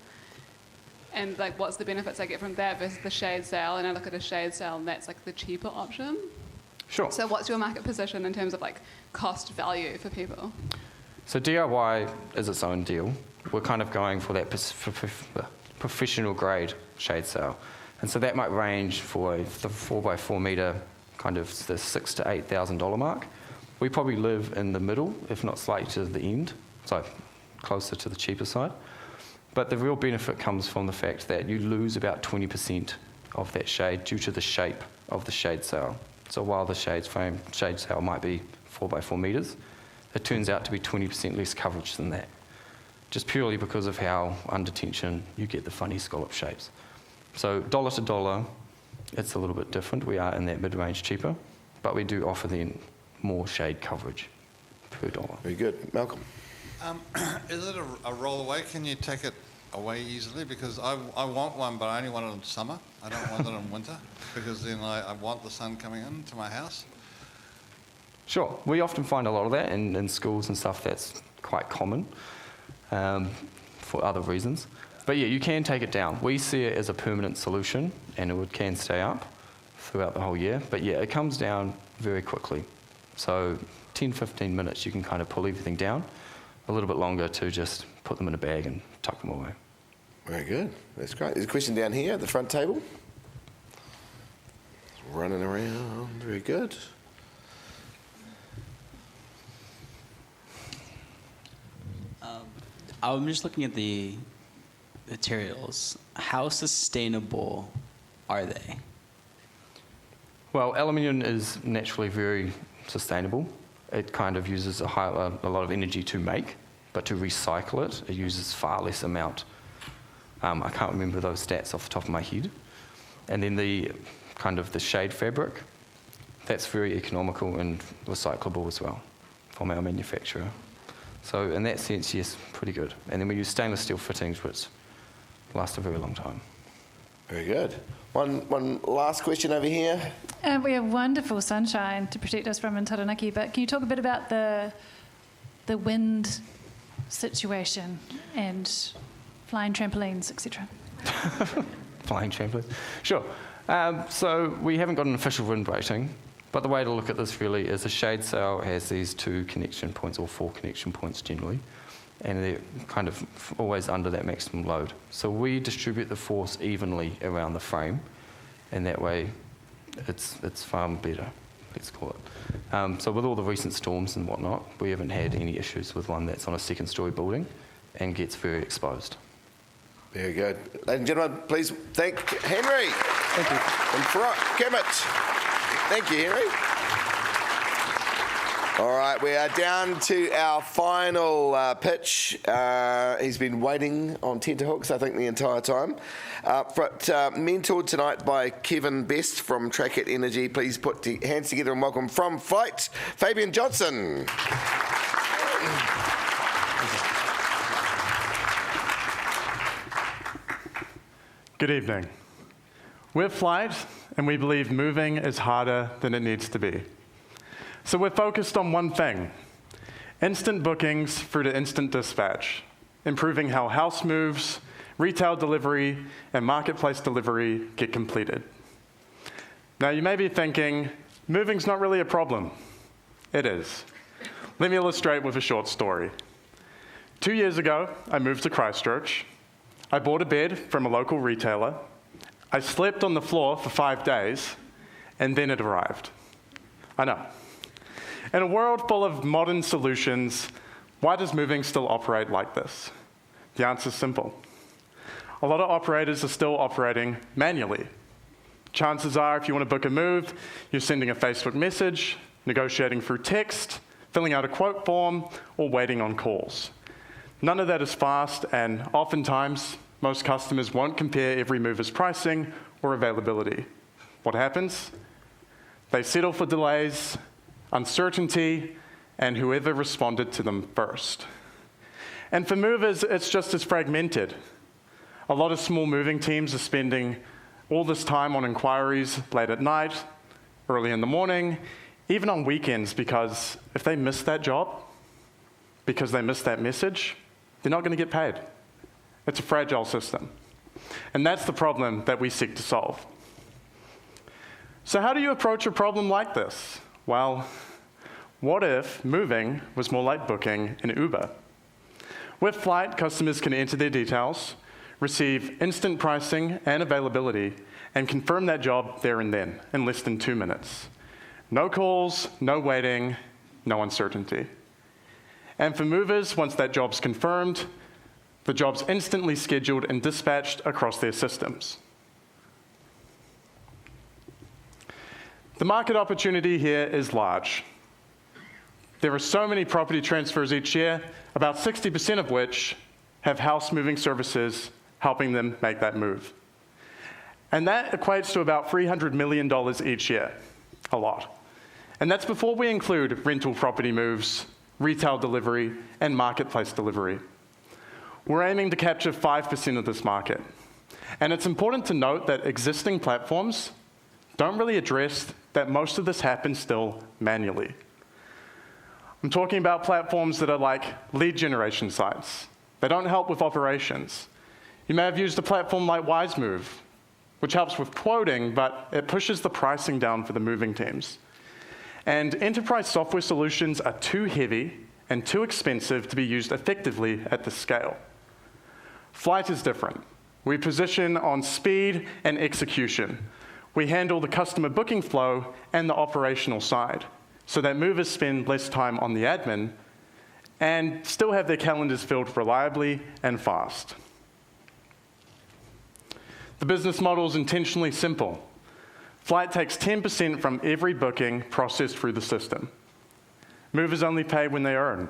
And like, what's the benefits I get from that versus the shade sale? And I look at a shade sale and that's like the cheaper option. Sure. So what's your market position in terms of like cost value for people? So DIY is its own deal. We're kind of going for that professional grade shade sail. And so that might range for the 4x4 metre, kind of the $6,000 to $8,000 mark. We probably live in the middle, if not slightly to the end, so closer to the cheaper side. But the real benefit comes from the fact that you lose about 20% of that shade due to the shape of the shade sail. So while the shade sail might be 4x4 metres, it turns out to be 20% less coverage than that, just purely because of how under tension you get the funny scallop shapes. So dollar to dollar, it's a little bit different. We are in that mid-range cheaper, but we do offer then more shade coverage per dollar. Very good. Malcolm? Is it a roll away? Can you take it away easily? Because I want one, but I only want it in summer. I don't want it in winter, because then I want the sun coming into my house. Sure. We often find a lot of that in schools and stuff. That's quite common for other reasons. But yeah, you can take it down. We see it as a permanent solution, and it can stay up throughout the whole year. But yeah, it comes down very quickly. So 10, 15 minutes, you can kind of pull everything down. A little bit longer to just put them in a bag and tuck them away. Very good. That's great. There's a question down here at the front table. Running around. Very good. I'm just looking at the materials. How sustainable are they? Well, aluminium is naturally very sustainable. It kind of uses a lot of energy to make, but to recycle it, it uses far less amount. I can't remember those stats off the top of my head. And then the kind of the shade fabric, that's very economical and recyclable as well from our manufacturer. So in that sense, yes, pretty good. And then we use stainless steel fittings, which last a very long time. Very good. One last question over here. We have wonderful sunshine to protect us from in Taranaki, but can you talk a bit about the wind situation and flying trampolines, etc.? Flying trampolines? Sure. So we haven't got an official wind rating, but the way to look at this really is a shade sail has these 2 connection points, or 4 connection points generally, and they're kind of always under that maximum load. So we distribute the force evenly around the frame, and that way it's far better, let's call it. So with all the recent storms and whatnot, we haven't had any issues with one that's on a 2nd-storey building and gets very exposed. Very good. Ladies and gentlemen, please thank Henry. Thank you. And Kermit. Thank you, Henry. All right, we are down to our final pitch. He's been waiting on tenterhooks, I think, the entire time. But mentored tonight by Kevin Best from Trackit Energy. Please put the hands together and welcome from Flight, Fabian Johnson. Good evening. We're Flight, and we believe moving is harder than it needs to be. So we're focused on one thing, instant bookings through to instant dispatch, improving how house moves, retail delivery, and marketplace delivery get completed. Now, you may be thinking, moving's not really a problem. It is. Let me illustrate with a short story. 2 years ago, I moved to Christchurch. I bought a bed from a local retailer. I slept on the floor for 5 days, and then it arrived. I know. In a world full of modern solutions, why does moving still operate like this? The answer is simple. A lot of operators are still operating manually. Chances are, if you want to book a move, you're sending a Facebook message, negotiating through text, filling out a quote form, or waiting on calls. None of that is fast, and oftentimes, most customers won't compare every mover's pricing or availability. What happens? They settle for delays, uncertainty, and whoever responded to them first. And for movers, it's just as fragmented. A lot of small moving teams are spending all this time on inquiries late at night, early in the morning, even on weekends, because if they miss that job, because they miss that message, they're not going to get paid. It's a fragile system. And that's the problem that we seek to solve. So how do you approach a problem like this? Well, what if moving was more like booking an Uber? With Flight, customers can enter their details, receive instant pricing and availability, and confirm that job there and then in less than 2 minutes. No calls, no waiting, no uncertainty. And for movers, once that job's confirmed, the job's instantly scheduled and dispatched across their systems. The market opportunity here is large. There are so many property transfers each year, about 60% of which have house moving services helping them make that move. And that equates to about $300 million each year, a lot. And that's before we include rental property moves, retail delivery, and marketplace delivery. We're aiming to capture 5% of this market. And it's important to note that existing platforms don't really address that most of this happens still manually. I'm talking about platforms that are like lead generation sites. They don't help with operations. You may have used a platform like WiseMove, which helps with quoting, but it pushes the pricing down for the moving teams. And enterprise software solutions are too heavy and too expensive to be used effectively at this scale. Flight is different. We position on speed and execution. We handle the customer booking flow and the operational side, so that movers spend less time on the admin and still have their calendars filled reliably and fast. The business model is intentionally simple. Flight takes 10% from every booking processed through the system. Movers only pay when they earn.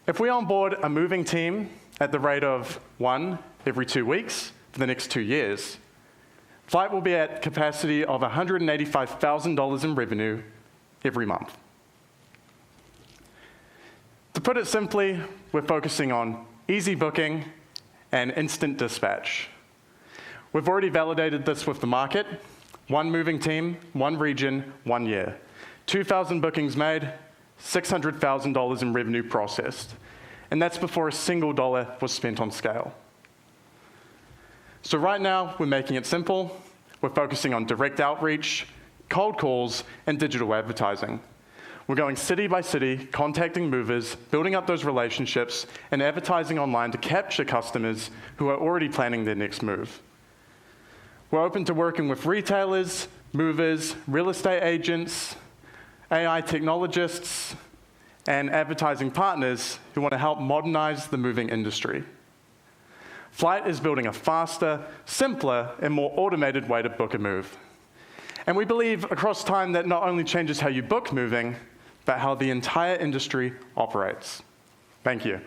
If we onboard a moving team at the rate of 1 every 2 weeks for the next 2 years, Flight will be at capacity of $185,000 in revenue every month. To put it simply, we're focusing on easy booking and instant dispatch. We've already validated this with the market. 1 moving team, 1 region, 1 year. 2,000 bookings made, $600,000 in revenue processed. And that's before a single dollar was spent on scale. So right now, we're making it simple. We're focusing on direct outreach, cold calls, and digital advertising. We're going city by city, contacting movers, building up those relationships, and advertising online to capture customers who are already planning their next move. We're open to working with retailers, movers, real estate agents, AI technologists, and advertising partners who want to help modernize the moving industry. Flight is building a faster, simpler, and more automated way to book a move. And we believe across time that not only changes how you book moving, but how the entire industry operates. Thank you.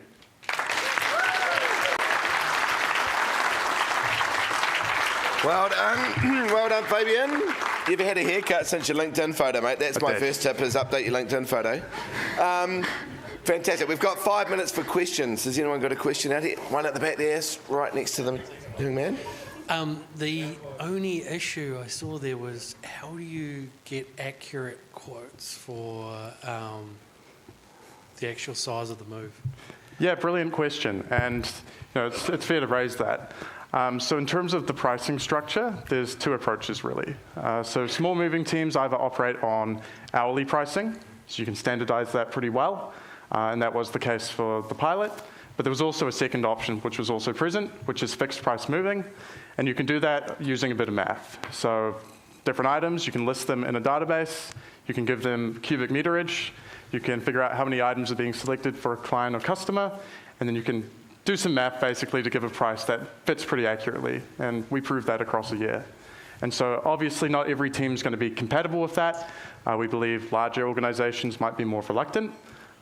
Well done, Fabian. You ever had a haircut since your LinkedIn photo, mate? That's my first tip, is update your LinkedIn photo. Fantastic. We've got 5 minutes for questions. Has anyone got a question out here? One at the back there, right next to the young man. The only issue I saw there was, how do you get accurate quotes for the actual size of the move? Yeah, brilliant question, and it's fair to raise that. So in terms of the pricing structure, there's two approaches really. So small moving teams either operate on hourly pricing, so you can standardize that pretty well, and that was the case for the pilot. But there was also a second option, which was also present, which is fixed price moving, and you can do that using a bit of math. So different items, you can list them in a database, you can give them cubic meterage, you can figure out how many items are being selected for a client or customer, and then you can do some math basically to give a price that fits pretty accurately, and we proved that across a year. And so obviously not every team is going to be compatible with that. We believe larger organizations might be more reluctant,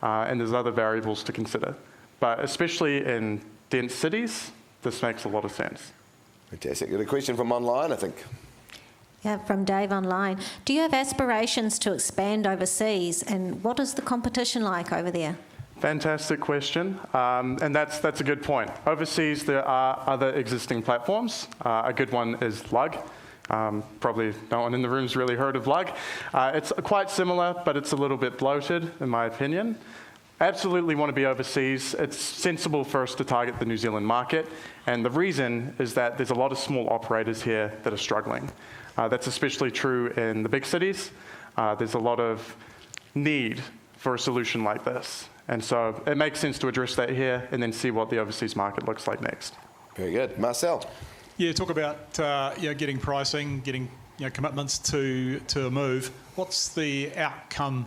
and there's other variables to consider. But especially in dense cities, this makes a lot of sense. Fantastic. Got a question from online, I think. Yeah, from Dave online. Do you have aspirations to expand overseas, and what is the competition like over there? Fantastic question, and that's a good point. Overseas, there are other existing platforms. A good one is Lug. Probably no one in the room's really heard of Lug. It's quite similar, but it's a little bit bloated, in my opinion. Absolutely want to be overseas. It's sensible for us to target the New Zealand market, and the reason is that there's a lot of small operators here that are struggling. That's especially true in the big cities. There's a lot of need for a solution like this, and so it makes sense to address that here and then see what the overseas market looks like next. Very good. Marcel? Yeah, talk about getting pricing, getting commitments to a move. What's the outcome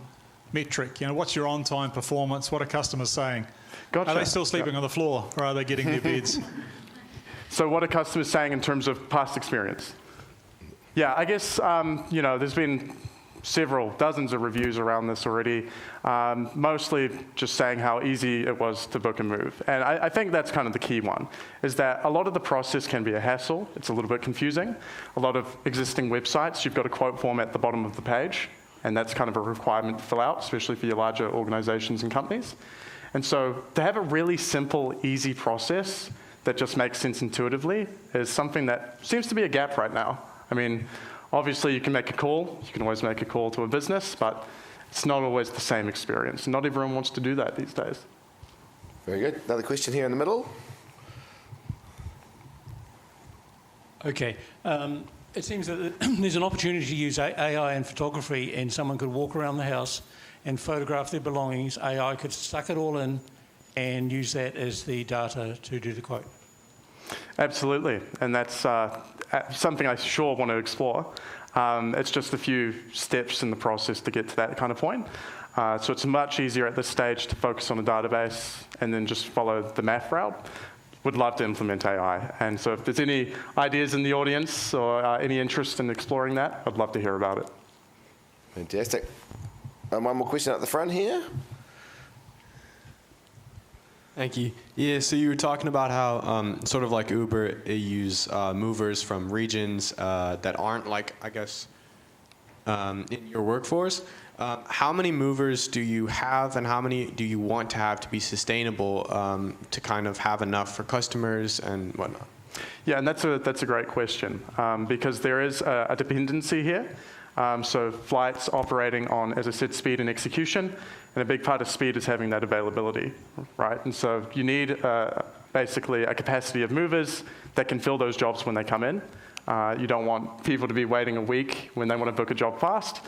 metric? What's your on-time performance? What are customers saying? Gotcha. Are they still sleeping on the floor, or are they getting their beds? So what are customers saying in terms of past experience? Yeah, I guess, there's been dozens of reviews around this already, mostly just saying how easy it was to book a move. And I think that's kind of the key one, is that a lot of the process can be a hassle. It's a little bit confusing. A lot of existing websites, you've got a quote form at the bottom of the page, and that's kind of a requirement to fill out, especially for your larger organizations and companies. And so to have a really simple, easy process that just makes sense intuitively is something that seems to be a gap right now. I mean, obviously you can make a call. You can always make a call to a business, but it's not always the same experience. Not everyone wants to do that these days. Very good. Another question here in the middle. Okay. It seems that there's an opportunity to use AI in photography, and someone could walk around the house and photograph their belongings. AI could suck it all in and use that as the data to do the quote. Absolutely, and that's something I sure want to explore. It's just a few steps in the process to get to that kind of point. So it's much easier at this stage to focus on a database and then just follow the math route. Would love to implement AI. And so if there's any ideas in the audience or any interest in exploring that, I'd love to hear about it. Fantastic. One more question at the front here. Thank you. Yeah, so you were talking about how, sort of like Uber, they use movers from regions that aren't in your workforce. How many movers do you have, and how many do you want to have to be sustainable to kind of have enough for customers and whatnot? Yeah, and that's a great question because there is a dependency here. So flights operating on, as I said, speed and execution, and a big part of speed is having that availability, right? And so you need basically a capacity of movers that can fill those jobs when they come in. You don't want people to be waiting a week when they want to book a job fast.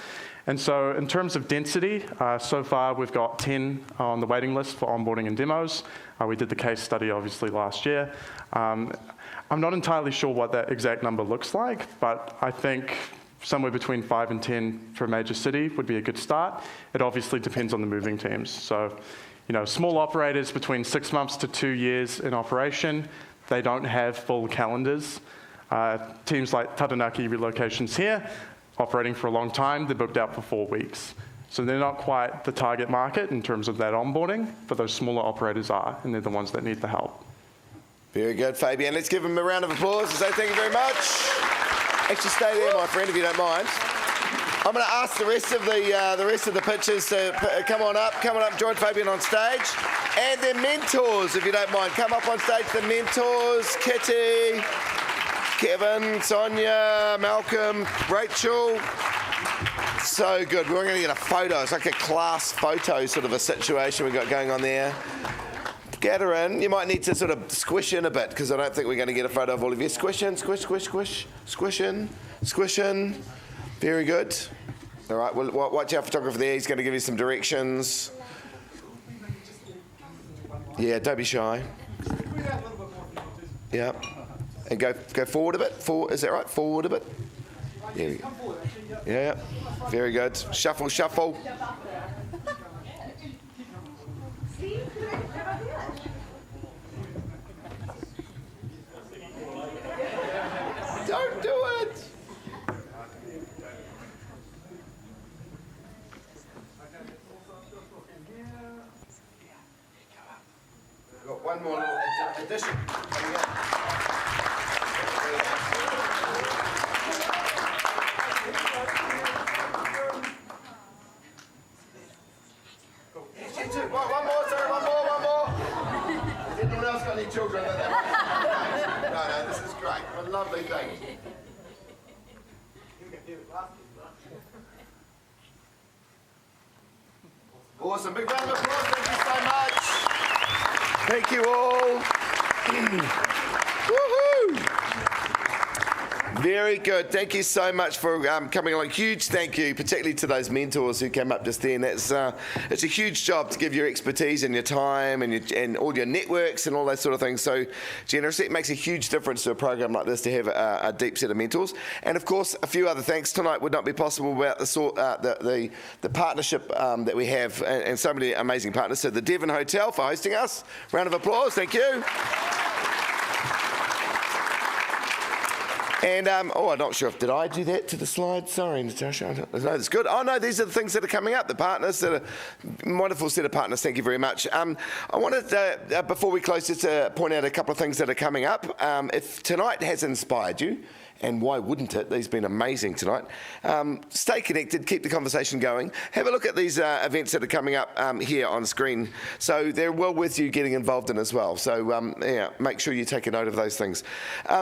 And so in terms of density, so far we've got 10 on the waiting list for onboarding and demos. We did the case study obviously last year. I'm not entirely sure what that exact number looks like, but I think somewhere between 5 and 10 for a major city would be a good start. It obviously depends on the moving teams. So, small operators between 6 months to 2 years in operation, they don't have full calendars. Teams like Taranaki Relocations here, operating for a long time, they're booked out for 4 weeks. So they're not quite the target market in terms of that onboarding, but those smaller operators are, and they're the ones that need the help. Very good, Fabian. Let's give him a round of applause and say thank you very much. Actually, stay there, my friend, if you don't mind. I'm going to ask the rest of the pitchers to come on up, join Fabian on stage, and their mentors, if you don't mind, come up on stage. The mentors, Kitty, Kevin, Sonia, Malcolm, Rachel. So good. We're going to get a photo. It's like a class photo sort of a situation we've got going on there. Gather in. You might need to sort of squish in a bit because I don't think we're going to get a photo of all of you. Squish in, squish, squish, squish. Squish in, squish in. Very good. All right, well, watch our photographer there. He's going to give you some directions. Yeah, don't be shy. Yeah. And go forward a bit. Forward, is that right? Forward a bit. There we go. Yeah, very good. Shuffle, shuffle. Don't do it. We've got one more little addition coming up. One more. Has anyone else got any children that they want? No, this is great. A lovely thing. Awesome. Big round of applause. Thank you so much. Thank you all. Woohoo! Very good. Thank you so much for coming along. Huge thank you, particularly to those mentors who came up just then. It's a huge job to give your expertise and your time and all your networks and all those sort of things so generously. It makes a huge difference to a program like this to have a deep set of mentors. And of course, a few other thanks. Tonight would not be possible without the partnership that we have and so many amazing partners. So the Devon Hotel for hosting us. Round of applause. Thank you. And, I'm not sure if, did I do that to the slide? Sorry, Natasha. No, that's good. Oh, no, these are the things that are coming up, the partners, that are wonderful set of partners. Thank you very much. I wanted, before we close, just to point out a couple of things that are coming up. If tonight has inspired you, and why wouldn't it? These have been amazing tonight. Stay connected, keep the conversation going. Have a look at these events that are coming up here on screen. So they're well worth you getting involved in as well. So make sure you take a note of those things.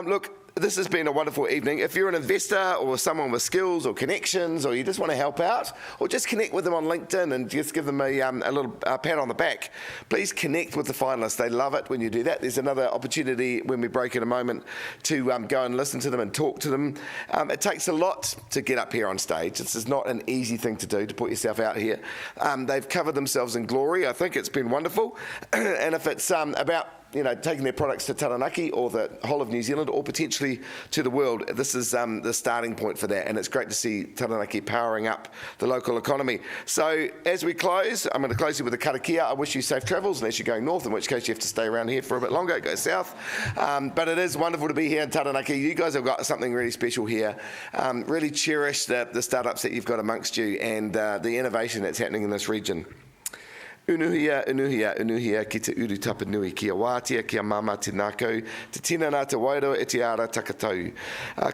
Look, this has been a wonderful evening. If you're an investor or someone with skills or connections, or you just want to help out, or just connect with them on LinkedIn and just give them a little pat on the back, please connect with the finalists. They love it when you do that. There's another opportunity when we break in a moment to go and listen to them and talk to them. It takes a lot to get up here on stage. This is not an easy thing to do, to put yourself out here. They've covered themselves in glory. I think it's been wonderful. And if it's about taking their products to Taranaki or the whole of New Zealand or potentially to the world, this is the starting point for that, and it's great to see Taranaki powering up the local economy. So as we close, I'm going to close you with a karakia. I wish you safe travels unless you're going north, in which case you have to stay around here for a bit longer, go south. But it is wonderful to be here in Taranaki. You guys have got something really special here. Really cherish the startups that you've got amongst you and the innovation that's happening in this region. Unuhia, ki te uru tapanui, kia wātia, kia mama te nākau, te tina nā te wairo e te ara takatau.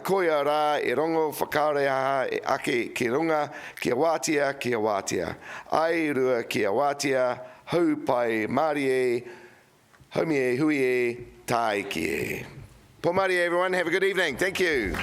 Koia rā e rongo whakareaha e ake ki runga, kia wātia. Ai rua kia wātia, hau pai mari e, haumi e hui e, tai ki e. Po mari everyone, have a good evening. Thank you.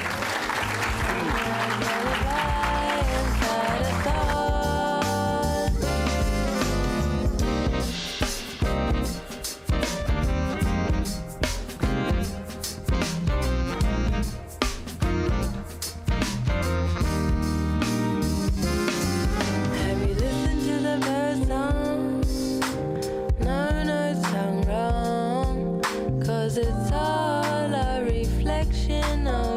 It's all a reflection of